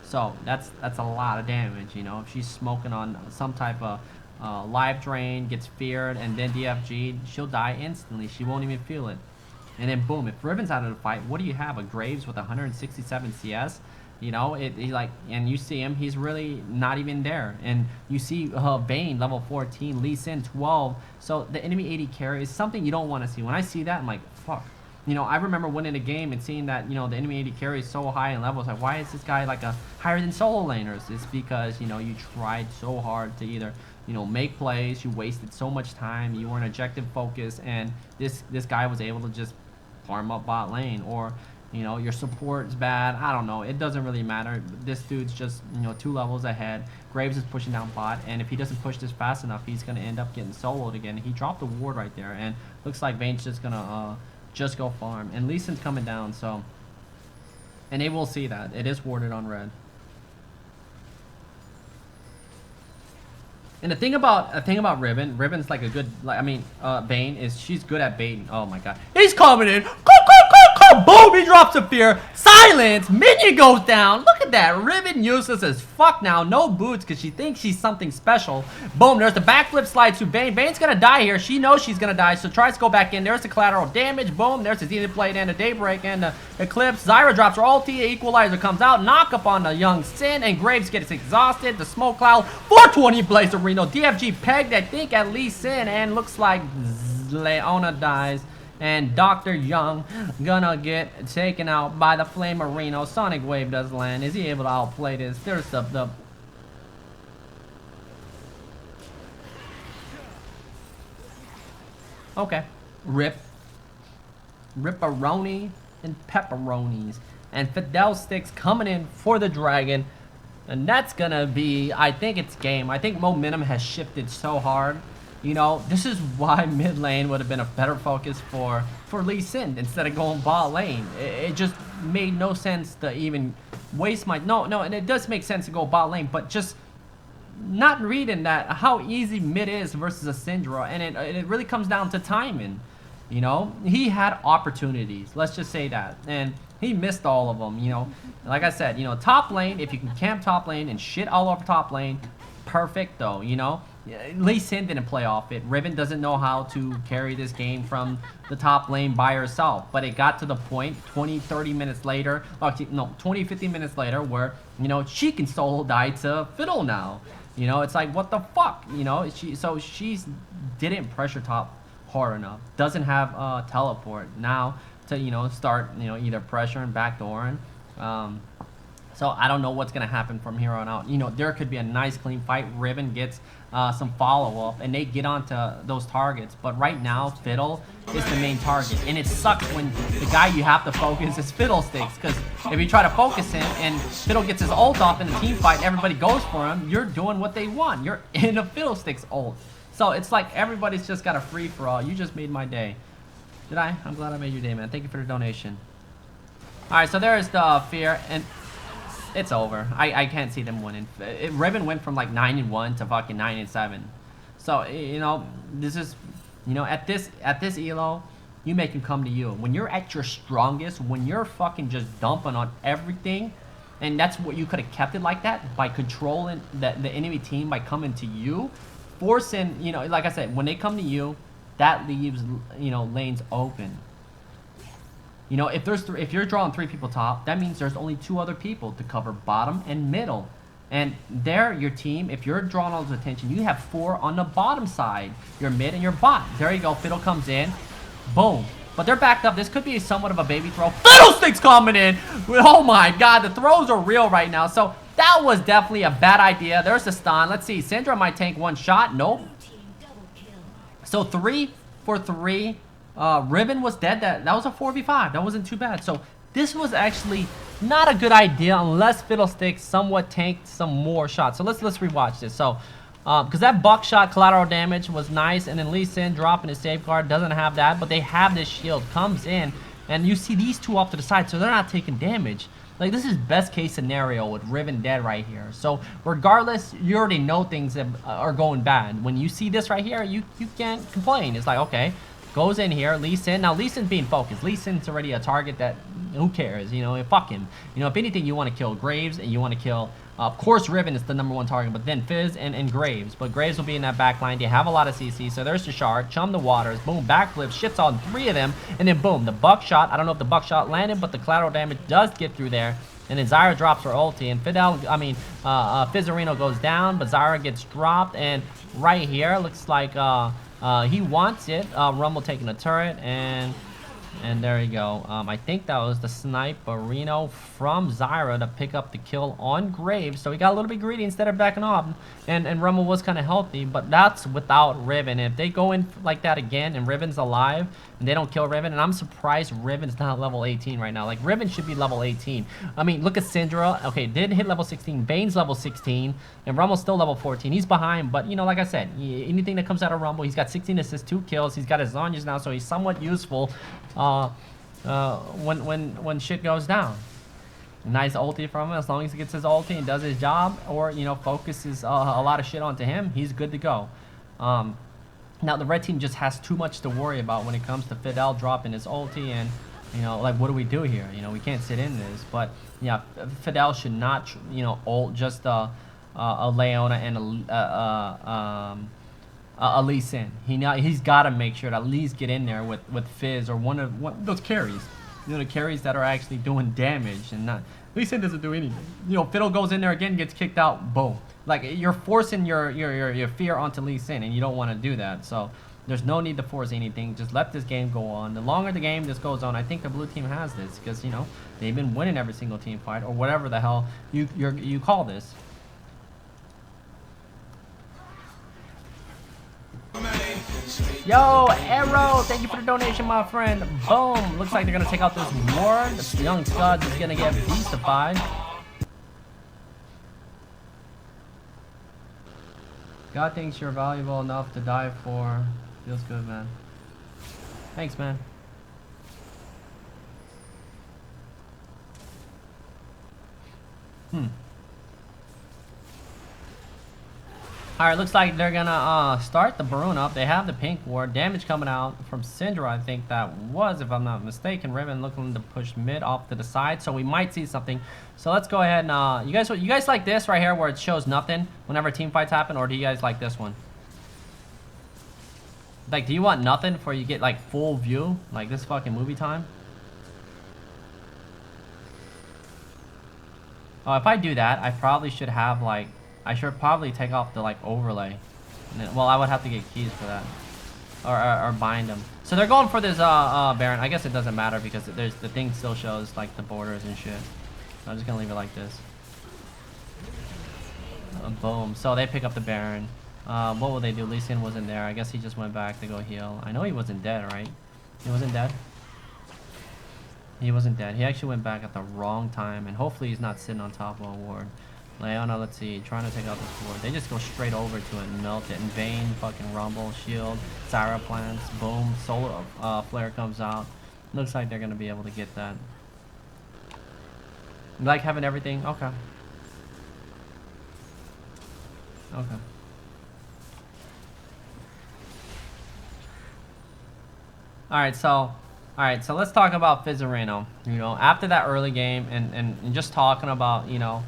So that's a lot of damage, you know. If she's smoking on some type of live drain, gets feared, and then DFG, she'll die instantly. She won't even feel it. And then boom, if Riven's out of the fight, what do you have? A Graves with 167 CS? You know, he like, and you see him, he's really not even there. And you see Vayne, level 14, Lee Sin, 12. So the enemy 80 carry is something you don't want to see. When I see that, I'm like, fuck. You know, I remember winning a game and seeing that, you know, the enemy 80 carry is so high in levels. Like, why is this guy like a higher than solo laners? It's because, you know, you tried so hard to either, you know, make plays, you wasted so much time, you weren't objective focused, and this guy was able to just farm up bot lane, or, you know, your support's bad. I don't know. It doesn't really matter. This dude's just, you know, 2 levels ahead. Graves is pushing down bot, and if he doesn't push this fast enough, he's going to end up getting soloed again. He dropped the ward right there, and looks like Vayne's just going to just go farm. And Lee Sin's coming down, so... And they will see that. It is warded on red. And the thing about Riven's like a good, like, I mean, Vayne is, she's good at baiting. Oh my god. He's coming in. Boom, he drops a fear. Silence. Minion goes down. Look at that. Riven useless as fuck now. No boots because she thinks she's something special. Boom, there's the backflip slide to Vayne. Vayne's going to die here. She knows she's going to die, so tries to go back in. There's the collateral damage. Boom, there's the Zenith Blade and the Daybreak and the Eclipse. Zyra drops her ulti. Equalizer comes out. Knock up on the young Sin, and Graves gets exhausted. The smoke cloud. 420 Blaze of Reno. DFG pegged, I think, at least Sin, and looks like Leona dies. And Dr. Young gonna get taken out by the Flame of Reno. Sonic Wave does land. Is he able to outplay this? There's the okay. Ripperoni and pepperonis. And Fidel Sticks coming in for the dragon. And that's gonna be, I think it's game. I think momentum has shifted so hard. You know, this is why mid lane would have been a better focus for Lee Sin instead of going bot lane. It just made no sense to even waste my... No, and it does make sense to go bot lane, but just not reading that, how easy mid is versus a Syndra. And it really comes down to timing. You know, he had opportunities. Let's just say that. And he missed all of them, you know. Like I said, you know, top lane, if you can camp top lane and shit all over top lane, perfect though, you know. Lee Sin didn't play off it. Riven doesn't know how to carry this game from the top lane by herself. But it got to the point 20-30 minutes later, no, 20-50 minutes later, where, you know, she can solo die to Fiddle now. You know, it's like, what the fuck? You know, she's didn't pressure top hard enough. Doesn't have teleport now to, you know, start, you know, either pressuring, backdooring. So I don't know what's going to happen from here on out. You know, there could be a nice clean fight. Riven gets some follow-up, and they get onto those targets. But right now, Fiddle is the main target. And it sucks when the guy you have to focus is Fiddlesticks. Because if you try to focus him and Fiddle gets his ult off in a team fight and everybody goes for him, you're doing what they want. You're in a Fiddlesticks ult. So it's like everybody's just got a free-for-all. You just made my day. Did I? I'm glad I made your day, man. Thank you for the donation. Alright, so there's the fear. And... it's over. I can't see them winning. Riven went from like 9-1 to fucking 9-7. So, you know, this is, you know, at this elo, you make him come to you. When you're at your strongest, when you're fucking just dumping on everything, and that's what you could have kept it like that by controlling the enemy team by coming to you, forcing, you know, like I said, when they come to you, that leaves, you know, lanes open. You know, if you're drawing 3 people top, that means there's only 2 other people to cover bottom and middle. And there, your team, if you're drawing all this attention, you have 4 on the bottom side. Your mid and your bot. There you go. Fiddle comes in. Boom. But they're backed up. This could be somewhat of a baby throw. Fiddlesticks coming in. Oh my god, the throws are real right now. So that was definitely a bad idea. There's the stun. Let's see. Syndra might tank 1 shot. Nope. So 3 for 3. Riven was dead. That was a 4v5. That wasn't too bad. So this was actually not a good idea unless Fiddlesticks somewhat tanked some more shots. So let's rewatch this. So because that buckshot collateral damage was nice, and then Lee Sin dropping his safeguard doesn't have that, but they have this shield, comes in, and you see these 2 off to the side, so they're not taking damage. Like, this is best case scenario with Riven dead right here. So regardless, you already know things that are going bad. When you see this right here, you can't complain. It's like, okay, Goes in here. Lee Sin. Now, Lee Sin's being focused. Lee Sin's already a target that, who cares? You know, fuck him. You know, if anything, you want to kill Graves and you want to kill, of course, Riven is the #1 target, but then Fizz and Graves. But Graves will be in that back line. They have a lot of CC, so there's the shard. Chum the waters. Boom, backflip. Shits on 3 of them. And then boom, the buckshot. I don't know if the buckshot landed, but the collateral damage does get through there. And then Zyra drops her ulti. And Fizzarino goes down, but Zyra gets dropped. And right here, looks like he wants it. Rumble taking a turret, and there you go. I think that was the Sniperino from Zyra to pick up the kill on Graves. So he got a little bit greedy instead of backing off. And Rumble was kind of healthy, but that's without Riven. If they go in like that again and Riven's alive and they don't kill Riven, and I'm surprised Riven's not level 18 right now. Like, Riven should be level 18. I mean, look at Syndra. Okay, did hit level 16. Bane's level 16. And Rumble's still level 14. He's behind, but, you know, like I said, anything that comes out of Rumble, he's got 16 assists, 2 kills. He's got his Zonyas now, so he's somewhat useful when shit goes down. Nice ulti from him. As long as he gets his ulti and does his job, or, you know, focuses a lot of shit onto him, he's good to go. Now the red team just has too much to worry about when it comes to Fidel dropping his ulti, and, you know, like, what do we do here? You know, we can't sit in this. But yeah, Fidel should not, you know, ult just a Leona and a Lee Sin. He's got to make sure to at least get in there with Fizz or one of those carries. You know, the carries that are actually doing damage, and not Lee Sin doesn't do anything. You know, Fiddle goes in there again, gets kicked out, boom. Like, you're forcing your fear onto Lee Sin, and you don't want to do that. So there's no need to force anything. Just let this game go on. The longer the game this goes on, I think the blue team has this, because, you know, they've been winning every single team fight, or whatever the hell you call this. Yo, Arrow, thank you for the donation, my friend. Boom. Looks like they're gonna take out this ward. This young Scuds is gonna get beastified. God thinks you're valuable enough to die for. Feels good, man. Thanks, man. Alright, looks like they're gonna start the Baroon up. They have the pink ward. Damage coming out from Syndra, I think that was, if I'm not mistaken. Riven looking to push mid off to the side, so we might see something. So let's go ahead and you guys like this right here where it shows nothing whenever team fights happen, or do you guys like this one? Like, do you want nothing for you get like full view, like this fucking movie time? Oh, if I do that, I probably should have like, I should probably take off the like overlay. And then, well, I would have to get keys for that, or bind them. So they're going for this Baron. I guess it doesn't matter because the thing still shows like the borders and shit. So I'm just gonna leave it like this. Boom. So they pick up the Baron. What will they do? Lee Sin wasn't there. I guess he just went back to go heal. I know he wasn't dead, right? He wasn't dead. He wasn't dead. He actually went back at the wrong time, and hopefully he's not sitting on top of a ward. Leona, let's see, trying to take out this ward. They just go straight over to it and melt it. And Vayne, fucking Rumble, shield, Zyra plants, boom, solar flare comes out. Looks like they're gonna be able to get that. You like having everything? Okay. Okay. Alright, so let's talk about Fizzarino. You know, after that early game and just talking about, you know,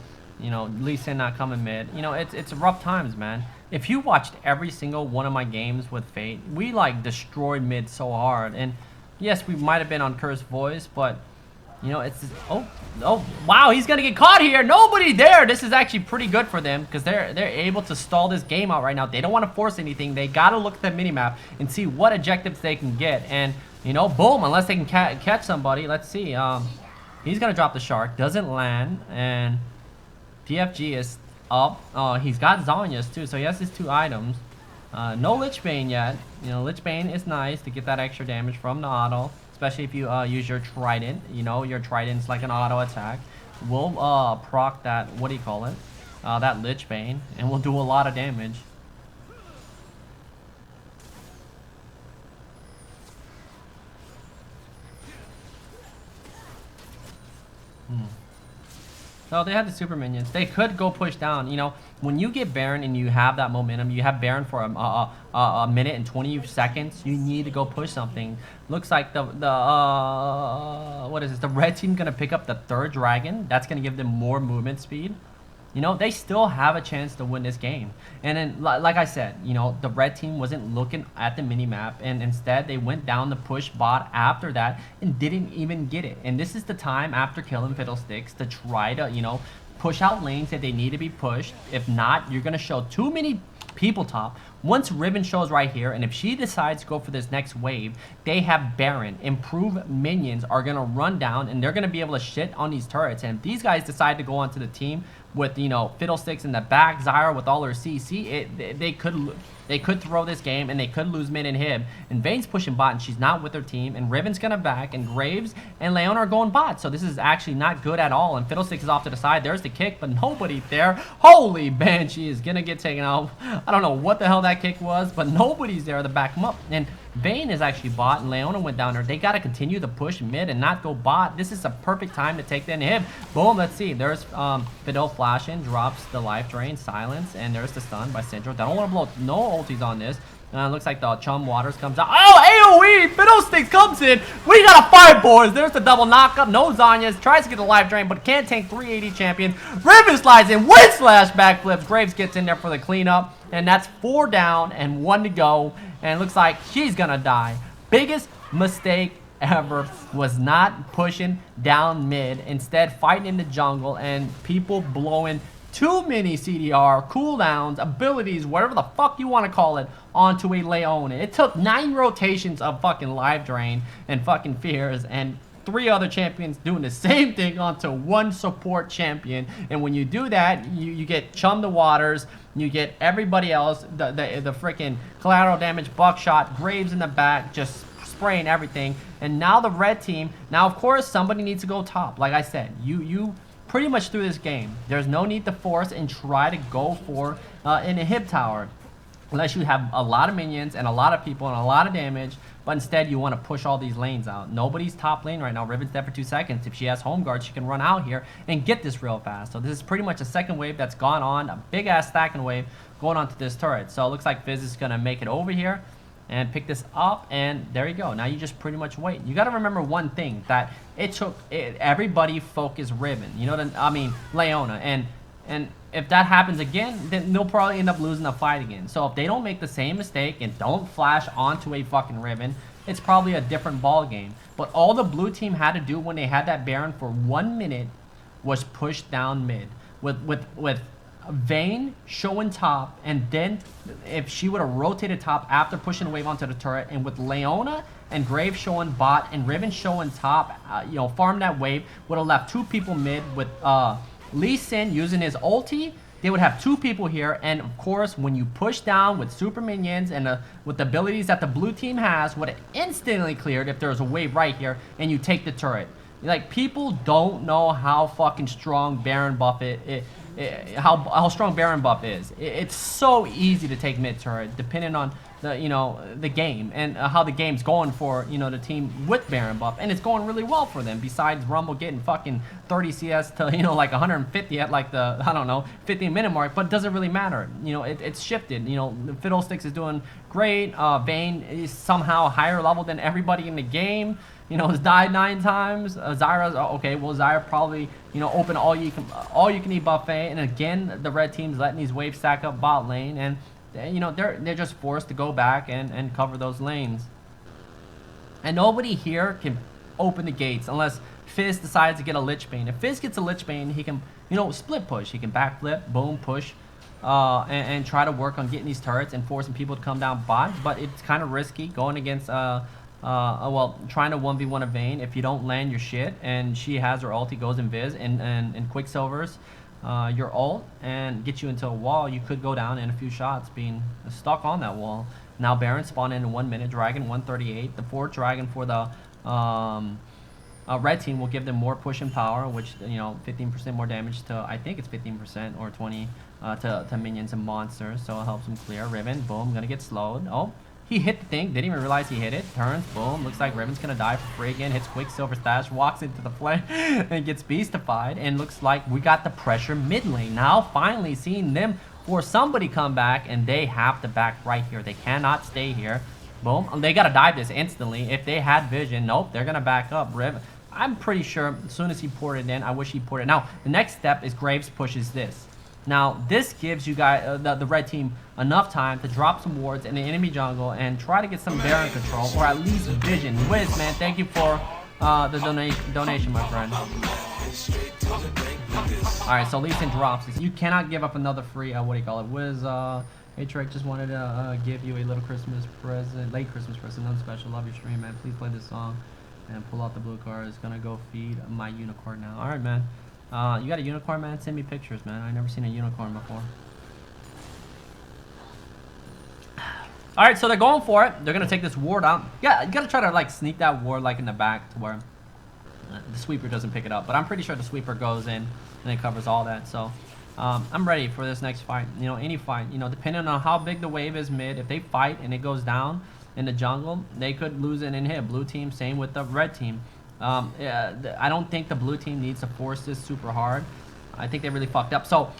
Lee Sin not coming mid. You know, it's rough times, man. If you watched every single one of my games with Fate, we like destroyed mid so hard. And yes, we might have been on Cursed Voice, but you know, it's oh wow, he's gonna get caught here. Nobody there. This is actually pretty good for them because they're able to stall this game out right now. They don't want to force anything. They gotta look at the minimap and see what objectives they can get. And you know, boom, unless they can catch somebody. Let's see. He's gonna drop the shark. Doesn't land, and PFG is up. Oh, he's got Zonyas too, so he has his 2 items. No Lich Bane yet. You know, Lich Bane is nice to get that extra damage from the auto, especially if you use your Trident. You know, your Trident's like an auto attack. We'll proc that, what do you call it? That Lich Bane, and we'll do a lot of damage. So they had the super minions. They could go push down. You know, when you get Baron and you have that momentum, you have Baron for a minute and 20 seconds. You need to go push something. Looks like the what is this? The red team gonna pick up the third dragon. That's gonna give them more movement speed. You know, they still have a chance to win this game. And then, like I said, you know, the red team wasn't looking at the mini-map, and instead they went down the push bot after that and didn't even get it. And this is the time after killing Fiddlesticks to try to, you know, push out lanes that they need to be pushed. If not, you're going to show too many people top. Once Riven shows right here, and if she decides to go for this next wave, they have Baron. Improved minions are going to run down, and they're going to be able to shit on these turrets. And if these guys decide to go onto the team with, you know, Fiddlesticks in the back, Zyra with all her CC, they could throw this game, and they could lose mid and Hib. And Vayne's pushing bot, and she's not with her team. And Riven's gonna back, and Graves and Leona are going bot. So this is actually not good at all. And Fiddlesticks is off to the side. There's the kick, but nobody there. Holy Banshee is gonna get taken out. I don't know what the hell that kick was, but nobody's there to back him up. And Vayne is actually bot, and Leona went down there. They got to continue to push mid and not go bot. This is a perfect time to take the inhib. Boom, let's see. There's Fiddle flashing, drops the life drain, silence, and there's the stun by Central. They don't want to blow no ultis on this. Looks like the Chum Waters comes out. Oh, AoE! Fiddlesticks comes in. We got a fight, boys. There's the double knockup. No Zanyas. Tries to get the life drain, but can't tank 380 champion. Riven slides in. Wind slash backflips. Graves gets in there for the cleanup. And that's 4 down and 1 to go. And it looks like she's gonna die. Biggest mistake ever was not pushing down mid. Instead, fighting in the jungle and people blowing too many CDR, cooldowns, abilities, whatever the fuck you want to call it, onto a Leona. It took 9 rotations of fucking live drain and fucking fears and 3 other champions doing the same thing onto 1 support champion. And when you do that, you get Chum the Waters, you get everybody else, the freaking collateral damage, Buckshot, Graves in the back, just spraying everything. And now the red team, now of course somebody needs to go top. Like I said, you pretty much through this game, there's no need to force and try to go for an inhib tower. Unless you have a lot of minions and a lot of people and a lot of damage, but instead you want to push all these lanes out. Nobody's top lane right now. Riven's dead for 2 seconds. If she has home guard, she can run out here and get this real fast. So this is pretty much a second wave that's gone on, a big ass stacking wave going onto this turret. So it looks like Fizz is going to make it over here and pick this up, and there you go. Now you just pretty much wait. You got to remember one thing, that it took everybody focus Riven. You know what I mean? Leona. And if that happens again, then they'll probably end up losing the fight again. So if they don't make the same mistake and don't flash onto a fucking Riven, it's probably a different ball game. But all the blue team had to do when they had that Baron for 1 minute was push down mid. With Vayne showing top, and then if she would have rotated top after pushing a wave onto the turret, and with Leona and Graves showing bot and Riven showing top, you know, farm that wave, would have left 2 people mid with Lee Sin using his ulti. They would have 2 people here, and of course when you push down with super minions and with the abilities that the blue team has, would have instantly cleared if there was a wave right here and you take the turret. Like, people don't know how fucking strong Baron buff how strong Baron buff is. It's so easy to take mid turret depending on the game and how the game's going for the team with Baron buff, and it's going really well for them. Besides Rumble getting fucking 30 CS to like 150 at like the 15-minute mark, but it doesn't really matter. It's shifted. Fiddlesticks is doing great. Vayne is somehow higher level than everybody in the game. Has died 9 times. Zyra's okay. Well, Zyra probably open all you can eat buffet, and again the red team's letting these waves stack up bot lane, and they're just forced to go back and cover those lanes. And nobody here can open the gates unless Fizz decides to get a Lich Bane. If Fizz gets a Lich Bane, he can split push. He can backflip, boom, push, and try to work on getting these turrets and forcing people to come down bot. But it's kind of risky going against trying to 1v1 a Vayne. If you don't land your shit and she has her ulti, goes invis and Quicksilvers your ult and get you into a wall, you could go down in a few shots being stuck on that wall. Now Baron spawned in 1 minute, Dragon 138. The 4th Dragon for the red team will give them more push and power, which 15% more damage to, I think it's 15% or 20 to minions and monsters, so it helps them clear. Riven, boom, gonna get slowed. Oh, He hit the thing, didn't even realize he hit it. Turns, boom. Looks like Riven's gonna die for free again. Hits quick silver stash, walks into the flame, and gets beastified. And looks like we got the pressure mid lane. Now, finally seeing them for somebody come back, and they have to back right here. They cannot stay here. Boom. They gotta dive this instantly. If they had vision, nope, they're gonna back up. Riven, I'm pretty sure as soon as he poured it in, I wish he poured it. Now, the next step is Graves pushes this. Now, this gives you guys, the red team, enough time to drop some wards in the enemy jungle and try to get some Baron control, or at least vision. Wiz, man, thank you for the donation, my friend. Alright, so Lee Sin drops this. You cannot give up another free, what do you call it? Wiz, hey, Trek, just wanted to give you a little Christmas present, late Christmas present, nothing special. Love your stream, man. Please play this song and pull out the blue card. It's gonna go feed my unicorn now. Alright, man. You got a unicorn, man? Send me pictures, man. I've never seen a unicorn before. Alright, so they're going for it. They're gonna take this ward out. Yeah, you gotta try to like sneak that ward like in the back to where the sweeper doesn't pick it up. But I'm pretty sure the sweeper goes in and it covers all that. So I'm ready for this next fight. You know, any fight. You know, depending on how big the wave is mid. If they fight and it goes down in the jungle, they could lose an inhib. Blue team, same with the red team. I don't think the blue team needs to force this super hard. I think they really fucked up. So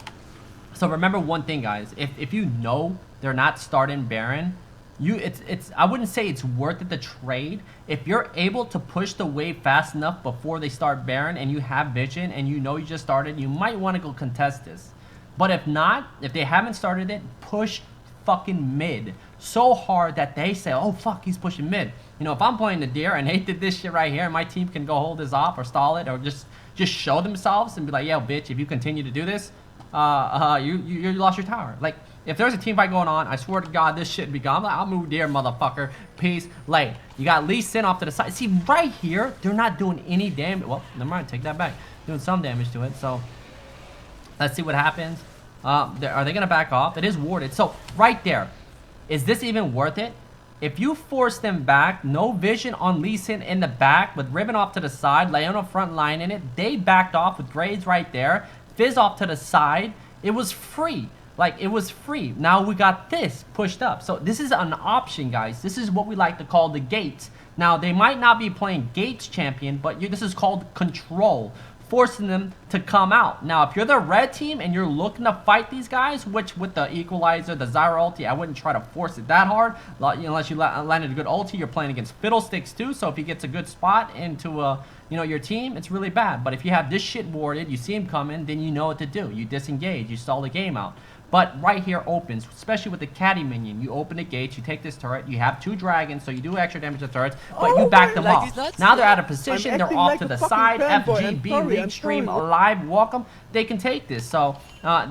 remember one thing, guys. If you know they're not starting Baron, I wouldn't say it's worth it to trade. If you're able to push the wave fast enough before they start Baron and you have vision and you know you just started, you might want to go contest this. But if not, if they haven't started it, push fucking mid so hard that they say, oh fuck, he's pushing mid. You know, if I'm playing the deer and they did this shit right here, and my team can go hold this off or stall it or just show themselves and be like, yo bitch, if you continue to do this, you lost your tower. Like, if there's a team fight going on, I swear to God, this shit be gone. I'm like, I'll move deer, motherfucker. Peace, late. You got Lee Sin off to the side. See, right here, they're not doing any damage. Well, never mind, take that back. Doing some damage to it. So let's see what happens. Are they gonna back off? It is warded. So right there, is this even worth it? If you force them back, no vision on Lee Sin in the back with Riven off to the side, Leona front line in it, they backed off with Graves right there, Fizz off to the side. It was free. Like, it was free. Now we got this pushed up. So this is an option, guys. This is what we like to call the gates. Now, they might not be playing gates champion, but this is called control, forcing them to come out. Now, if you're the red team and you're looking to fight these guys, which with the equalizer, the Zyra ulti, I wouldn't try to force it that hard. You know, unless you landed a good ulti, you're playing against Fiddlesticks too. So if he gets a good spot into you know, your team, it's really bad. But if you have this shit warded, you see him coming, then you know what to do. You disengage, you stall the game out. But right here opens, especially with the caddy minion. You open the gates, you take this turret, you have 2 dragons, so you do extra damage to turrets, but you back them off. Now they're out of position, they're off to the side. FGB, League Stream, Live, welcome. They can take this, so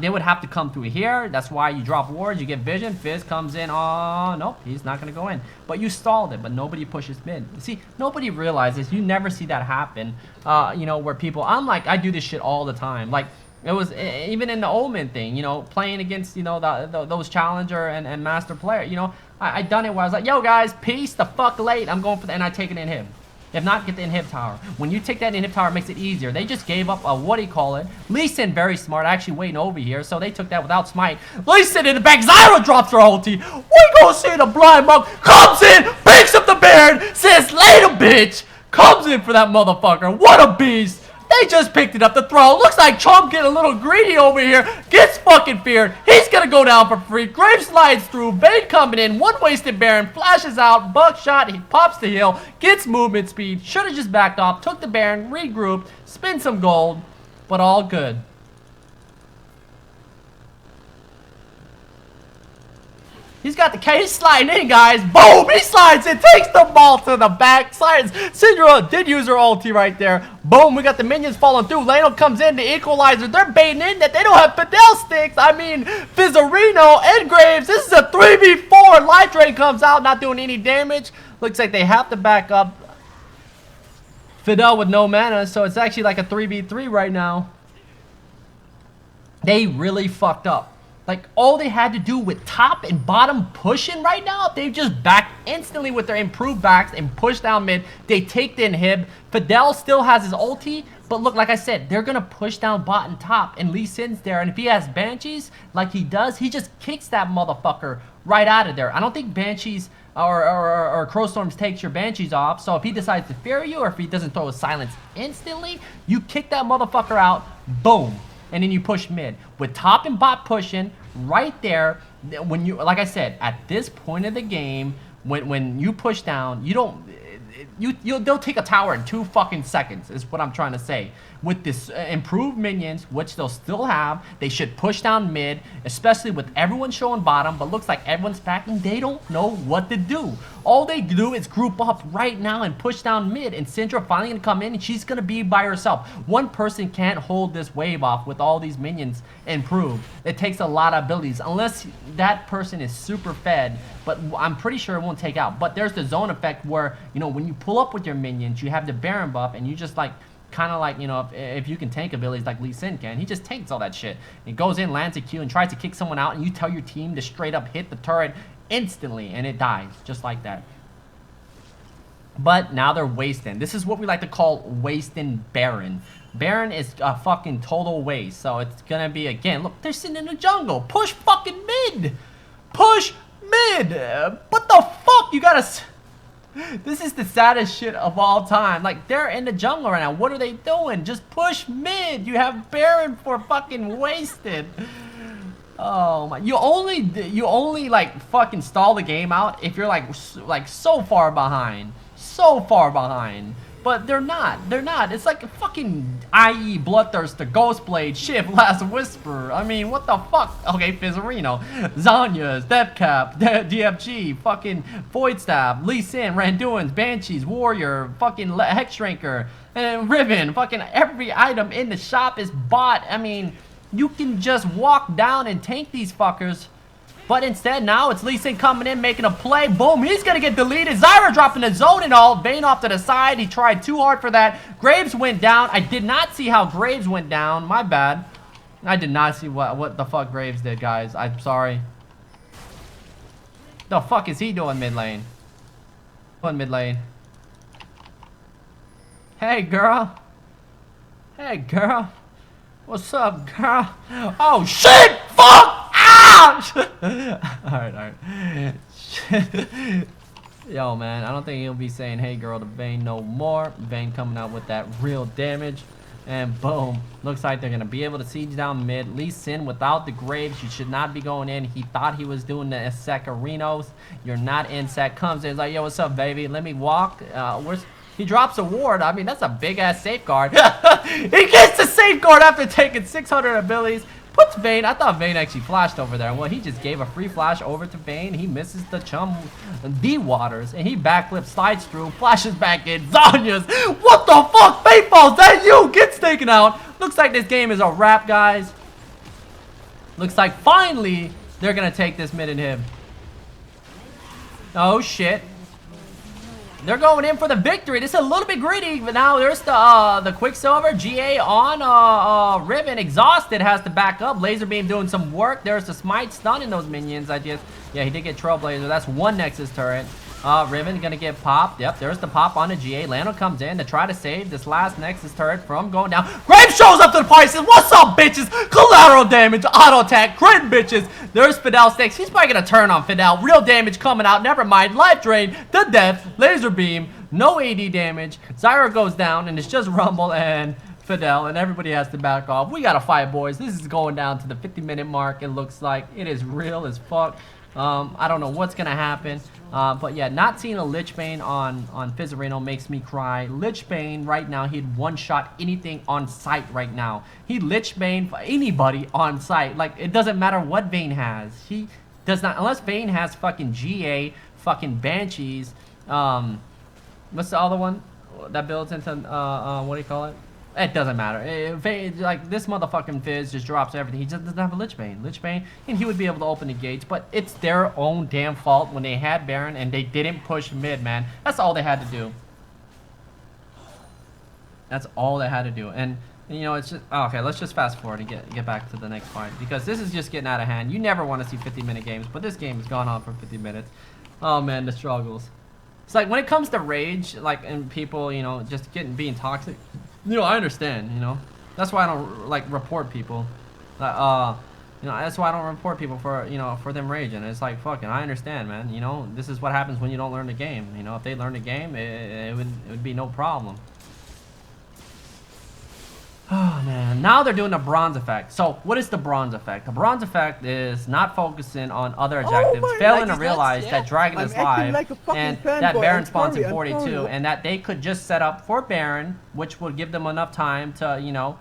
they would have to come through here. That's why you drop wards, you get vision. Fizz comes in. Oh, nope, he's not going to go in. But you stalled it, but nobody pushes mid. See, nobody realizes, you never see that happen, you know, where people, I do this shit all the time. Like, it was even in the Omen thing, you know, playing against, you know, those challenger and master player. You know, I done it where I was like, yo guys, peace the fuck late. I'm going for the, and I take an inhib. If not, get the inhib tower. When you take that inhib tower, it makes it easier. They just gave up a, what do you call it? Lee Sin very smart, actually waiting over here, so they took that without smite. Lee Sin in the back, Zyra drops her ulti. We gonna see the blind monk comes in, picks up the Baron, says later bitch, comes in for that motherfucker. What a beast. They just picked it up the throw. Looks like Chomp getting a little greedy over here. Gets fucking feared. He's gonna go down for free. Grave slides through. Bane coming in. One wasted Baron. Flashes out. Buckshot. He pops the hill. Gets movement speed. Should have just backed off. Took the Baron. Regrouped. Spin some gold. But all good. He's got the case sliding in, guys. Boom! He slides in, takes the ball to the back. Slides. Syndra did use her ulti right there. Boom! We got the minions falling through. Lano comes in, the equalizer. They're baiting in that they don't have Fidel sticks. I mean, Fizzarino and Graves. This is a 3v4. Light Drain comes out, not doing any damage. Looks like they have to back up Fidel with no mana, so it's actually like a 3v3 right now. They really fucked up. Like, all they had to do with top and bottom pushing right now, they've just backed instantly with their improved backs and push down mid. They take the inhib. Fidel still has his ulti, but look, like I said, they're going to push down bot and top, and Lee Sin's there. And if he has Banshees, like he does, he just kicks that motherfucker right out of there. I don't think Banshees or Crowstorms takes your Banshees off. So if he decides to fear you, or if he doesn't throw a silence instantly, you kick that motherfucker out, boom, and then you push mid. With top and bot pushing right there, when you, like I said, at this point of the game, when you push down, you don't, they'll take a tower in 2 fucking seconds, is what I'm trying to say. With this improved minions, which they'll still have, they should push down mid, especially with everyone showing bottom, but looks like everyone's backing. They don't know what to do. All they do is group up right now and push down mid, and Syndra finally gonna come in, and she's gonna be by herself. One person can't hold this wave off with all these minions improved. It takes a lot of abilities, unless that person is super fed, but I'm pretty sure it won't take out. But there's the zone effect where, you know, when you pull up with your minions, you have the Baron buff, and you just like, kind of like, you know, if you can tank abilities like Lee Sin can, he just tanks all that shit. He goes in, lands a Q, and tries to kick someone out, and you tell your team to straight up hit the turret instantly, and it dies, just like that. But now they're wasting. This is what we like to call wasting Baron. Baron is a fucking total waste, so it's gonna be, again, look, they're sitting in the jungle. Push fucking mid! Push mid! What the fuck? You gotta... This is the saddest shit of all time. Like, they're in the jungle right now. What are they doing? Just push mid. You have Baron for fucking wasted. Oh my! You only like fucking stall the game out if you're like so far behind, But they're not. They're not. It's like a fucking IE, Bloodthirster, Ghostblade, Shift, Last Whisper. I mean, what the fuck? Okay, Fizzarino, Zanya's, Deathcap, DFG, fucking Void Stab, Lee Sin, Randuin's, Banshees, Warrior, fucking Hexdrinker, and Riven. Fucking every item in the shop is bought. I mean, you can just walk down and tank these fuckers. But instead, now it's Lee Sin coming in, making a play. Boom, he's going to get deleted. Zyra dropping the zone and all. Vayne off to the side. He tried too hard for that. Graves went down. I did not see how Graves went down. My bad. I did not see what the fuck Graves did, guys. I'm sorry. The fuck is he doing mid lane? Doing mid lane. Hey, girl. Hey, girl. What's up, girl? Oh, shit! Fuck! Alright. Yo, man, I don't think he'll be saying hey girl to Vayne no more. Vayne coming out with that real damage. And boom. Looks like they're gonna be able to siege down mid. Lee Sin without the Graves. You should not be going in. He thought he was doing the Secarinos. You're not in sec. Comes in, like, yo, what's up, baby? Let me walk. He drops a ward. I mean, that's a big ass safeguard. He gets the safeguard after taking 600 abilities. Puts Vayne. I thought Vayne actually flashed over there. Well, he just gave a free flash over to Vayne. He misses the chum D-waters, and he backflips, slides through, flashes back in. Zanya's. What the fuck? Faithful, that you gets taken out. Looks like this game is a wrap, guys. Looks like finally they're gonna take this mid inhib. Oh shit. They're going in for the victory. This is a little bit greedy, but now there's the Quicksilver. GA on Riven. Exhausted has to back up. Laser Beam doing some work. There's the Smite stunning those minions. Yeah, he did get Trailblazer. That's one Nexus turret. Riven gonna get popped. Yep, there's the pop on the GA. Lando comes in to try to save this last Nexus turret from going down. Graves shows up to the party, says, what's up, bitches? Collateral damage, auto attack, crit, bitches. There's Fidel Sticks. He's probably gonna turn on Fidel. Real damage coming out. Never mind. Life drain, the death, laser beam, no AD damage. Zyra goes down, and it's just Rumble and Fidel, and everybody has to back off. We gotta fight, boys. This is going down to the 50-minute mark. It looks like it is real as fuck. I don't know what's gonna happen, but yeah, not seeing a Lich Bane on Fizzarino makes me cry. Lich Bane right now, he'd one-shot anything on sight right now. He'd Lich Bane for anybody on sight. Like, it doesn't matter what Vayne has. He does not, unless Vayne has fucking GA, fucking Banshees. What's the other one that builds into what do you call it? It doesn't matter. Like, this motherfucking Fizz just drops everything. He just doesn't have a Lich Bane. And he would be able to open the gates, but it's their own damn fault when they had Baron and they didn't push mid, man. That's all they had to do. That's all they had to do. And you know, it's just, okay, let's just fast forward and get back to the next part, because this is just getting out of hand. You never want to see 50-minute games, but this game has gone on for 50 minutes. Oh man, the struggles. It's like when it comes to rage, like, and people, you know, just being toxic. You know, I understand, you know. That's why I don't, like, report people. You You know, that's why I don't report people for, you know, for them raging. It's like, fucking, I understand, man. You know, this is what happens when you don't learn the game. You know, if they learn the game, it would be no problem. Oh, man. Now they're doing the bronze effect. So, what is the bronze effect? The bronze effect is not focusing on other objectives, failing to realize that Dragon is live, and that Baron spawns in 42, and that they could just set up for Baron, which would give them enough time to, you know,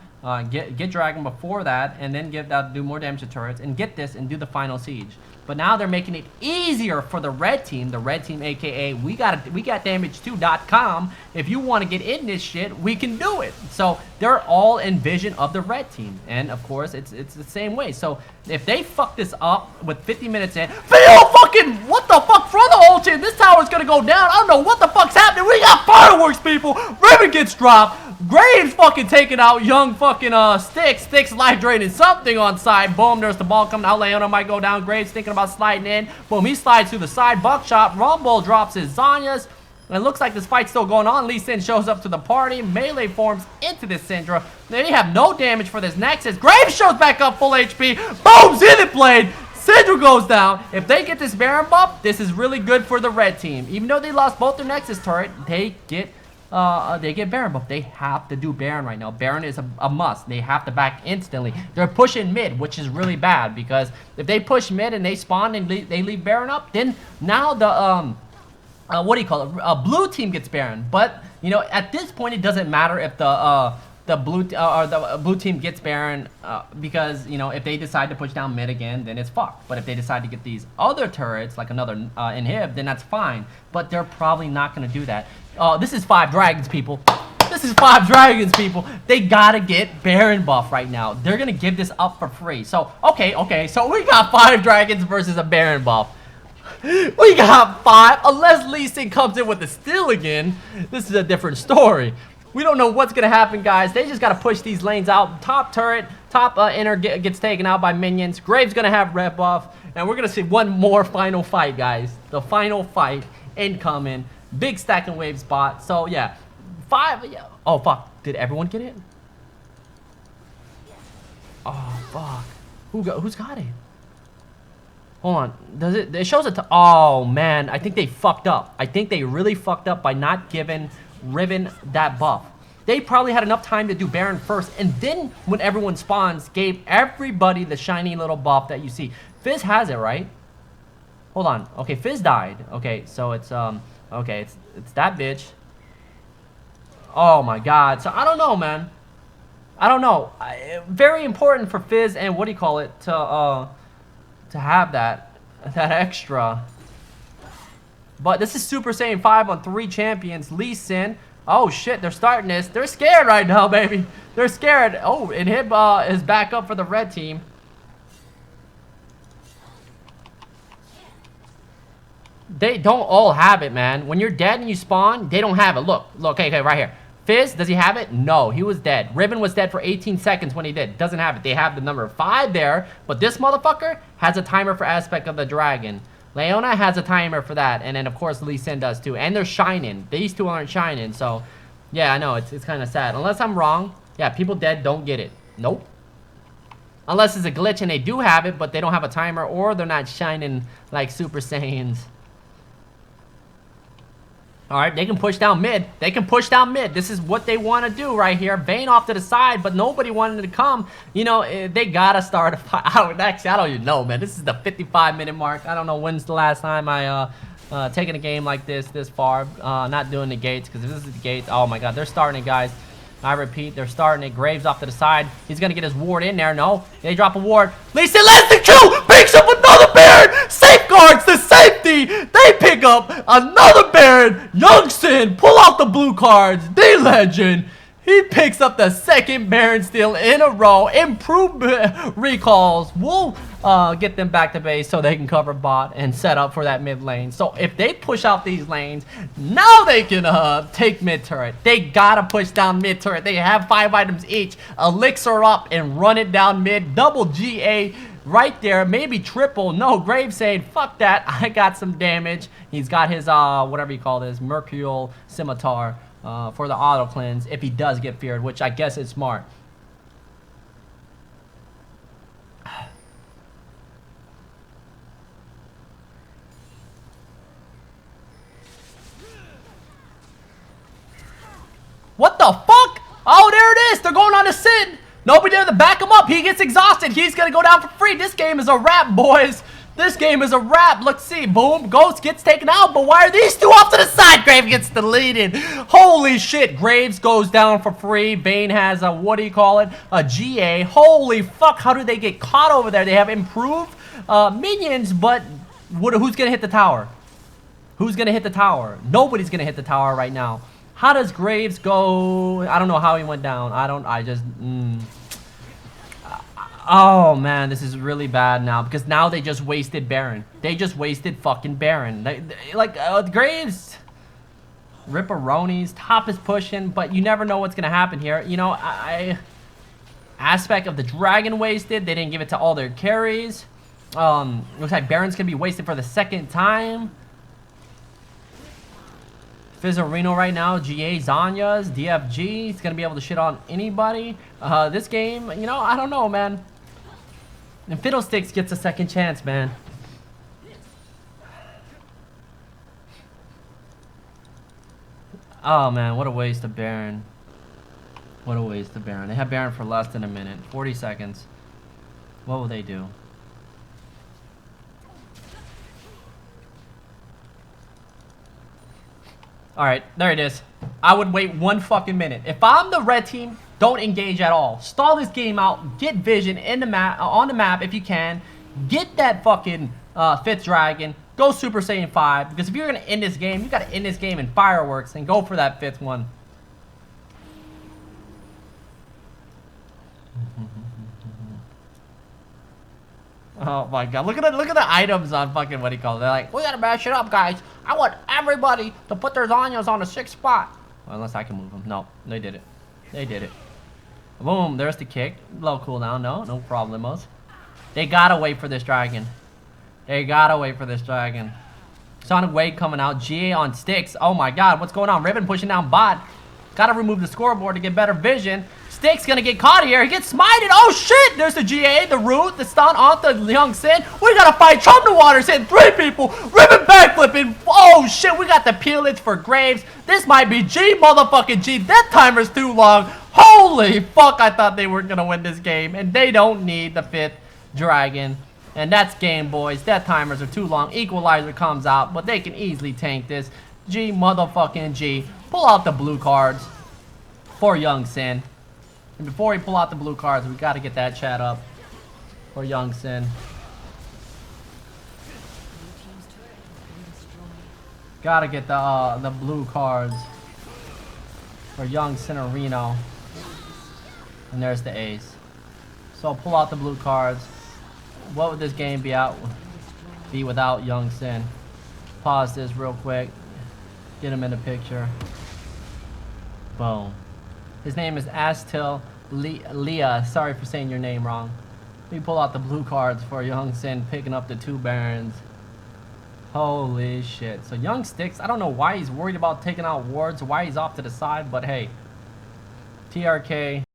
get Dragon before that, and then do more damage to turrets, and get this and do the final siege. But now they're making it easier for the red team, aka we got damage2.com. If you want to get in this shit, we can do it. So they're all in vision of the red team, and of course it's the same way. So if they fuck this up with 50 minutes in, fucking what the fuck from the whole team? This tower's gonna go down. I don't know what the fuck's happening. We got fireworks, people. Raven gets dropped. Graves fucking taking out young fucking Sticks. Sticks life draining something on side. Boom, there's the ball coming out. Leona might go down. Graves thinking about sliding in. Boom, he slides through the side. Buckshot. Rumble drops his Zanya's. And it looks like this fight's still going on. Lee Sin shows up to the party. Melee forms into this Syndra. They have no damage for this Nexus. Graves shows back up full HP. Boom, Zenith Blade. Syndra goes down. If they get this Baron buff, this is really good for the red team. Even though they lost both their Nexus turret, they get Baron buff. They have to do Baron right now. Baron is a must. They have to back instantly. They're pushing mid, which is really bad, because if they push mid and they spawn and they leave Baron up, then now the what do you call it? Blue team gets Baron. But you know, at this point, it doesn't matter if the blue team gets Baron, because you know, if they decide to push down mid again, then it's fucked. But if they decide to get these other turrets, like another inhib, then that's fine. But they're probably not going to do that. This is 5 dragons, people. This is 5 dragons, people. They gotta get Baron buff right now. They're gonna give this up for free. So, okay. So we got 5 dragons versus a Baron buff. We got 5. Unless Lee Sin comes in with the steal again, this is a different story. We don't know what's gonna happen, guys. They just gotta push these lanes out. Top turret, top inner gets taken out by minions. Graves gonna have red buff. And we're gonna see one more final fight, guys. The final fight incoming. Big stack and wave spot. So yeah, 5. Yeah. Oh fuck! Did everyone get it? Oh fuck! Who's got it? Hold on. Does it? It shows it to. Oh man, I think they fucked up. I think they really fucked up by not giving Riven that buff. They probably had enough time to do Baron first, and then when everyone spawns, gave everybody the shiny little buff that you see. Fizz has it, right? Hold on. Okay, Fizz died. Okay, so it's okay, it's that bitch. Oh my god. So I don't know, man. I don't know. Very important for Fizz and what do you call it to have that extra. But this is Super Saiyan 5 on 3 champions. Lee Sin. Oh shit, they're starting this. They're scared right now, baby. They're scared. Oh, Inhib is back up for the red team. They don't all have it, man. When you're dead and you spawn, they don't have it. Look, okay, right here. Fizz, does he have it? No, he was dead. Riven was dead for 18 seconds when he did. Doesn't have it. They have the number 5 there, but this motherfucker has a timer for aspect of the dragon. Leona has a timer for that, and then of course Lee Sin does too. And they're shining. These two aren't shining, so yeah, I know it's kind of sad. Unless I'm wrong, yeah, people dead don't get it. Nope. Unless it's a glitch and they do have it, but they don't have a timer, or they're not shining like Super Saiyans. Alright, they can push down mid. They can push down mid. This is what they want to do right here. Vayne off to the side, but nobody wanted to come. You know, they gotta start a fight. Actually, I don't even know, man. This is the 55-minute mark. I don't know when's the last time I taken a game like this far. Not doing the gates, because if this is the gates, oh my god, they're starting it, guys. I repeat, they're starting it. Graves off to the side. He's gonna get his ward in there. No, they drop a ward. Lee Sin lets the kill. Picks up another Baron. Safeguards the safety. They pick up another Baron. Young Sin pull out the blue cards. The legend. He picks up the second Baron steal in a row. Improved recalls. We'll get them back to base so they can cover bot and set up for that mid lane. So if they push out these lanes, now they can take mid turret. They gotta push down mid turret. They have 5 items each. Elixir up and run it down mid. Double GA right there. Maybe triple. No, Graves saying, fuck that. I got some damage. He's got his, whatever you call this, Mercurial Scimitar. For the auto cleanse if he does get feared, which I guess is smart. Nobody there to back him up. He gets exhausted. He's going to go down for free. This game is a wrap, boys. This game is a wrap. Let's see. Boom. Ghost gets taken out. But why are these two off to the side? Graves gets deleted. Holy shit. Graves goes down for free. Bane has a, what do you call it? A GA. Holy fuck. How do they get caught over there? They have improved minions, but who's going to hit the tower? Who's going to hit the tower? Nobody's going to hit the tower right now. How does Graves go? I don't know how he went down. Oh man, this is really bad now because now they just wasted Baron. They just wasted fucking Baron. Graves, Ripperonis, top is pushing, but you never know what's gonna happen here. You know, aspect of the dragon wasted. They didn't give it to all their carries. Looks like Baron's gonna be wasted for the second time. Fizz Reno right now, GA, Zanya's, DFG. He's gonna be able to shit on anybody. This game, you know, I don't know, man. And Fiddlesticks gets a second chance, man. Oh, man, what a waste of Baron. What a waste of Baron. They have Baron for less than a minute. 40 seconds. What will they do? Alright, there it is. I would wait 1 fucking minute. If I'm the red team, don't engage at all. Stall this game out. Get vision in the map, on the map if you can. Get that fucking 5th dragon. Go Super Saiyan 5. Because if you're going to end this game, you got to end this game in fireworks and go for that 5th one. Oh my god, look at the items on fucking what he calls. They're like, we gotta mash it up, guys. I want everybody to put their Zanyas on the 6th spot. Well, unless I can move them. No, they did it. They did it. Boom, there's the kick. Low cooldown, no problemos. They gotta wait for this dragon. They gotta wait for this dragon. Sonic Wave coming out. GA on sticks. Oh my god, what's going on? Ribbon pushing down bot. Gotta remove the scoreboard to get better vision. Stick's gonna get caught here. He gets smited. Oh shit! There's the GA, the root, the stun off the Young Sin. We gotta fight Trump the Waters hitting 3 people. Ribbon backflipping. Oh shit, we got the peelage for Graves. This might be G motherfucking G. That timer's too long. Holy fuck, I thought they weren't gonna win this game. And they don't need the 5th dragon. And that's game, boys. Death timers are too long. Equalizer comes out, but they can easily tank this. G motherfucking G. Pull out the blue cards for Young Sin. And before we pull out the blue cards, we gotta get that chat up for Young Sin. Gotta get the blue cards for Young Sin or Reno. And there's the ace. So pull out the blue cards. What would this game be without Young Sin? Pause this real quick. Get him in the picture. Boom. His name is Astil Leah. Sorry for saying your name wrong. Let me pull out the blue cards for Young Sin, picking up the 2 Barons. Holy shit. So Young Sticks, I don't know why he's worried about taking out wards, why he's off to the side, but hey. TRK.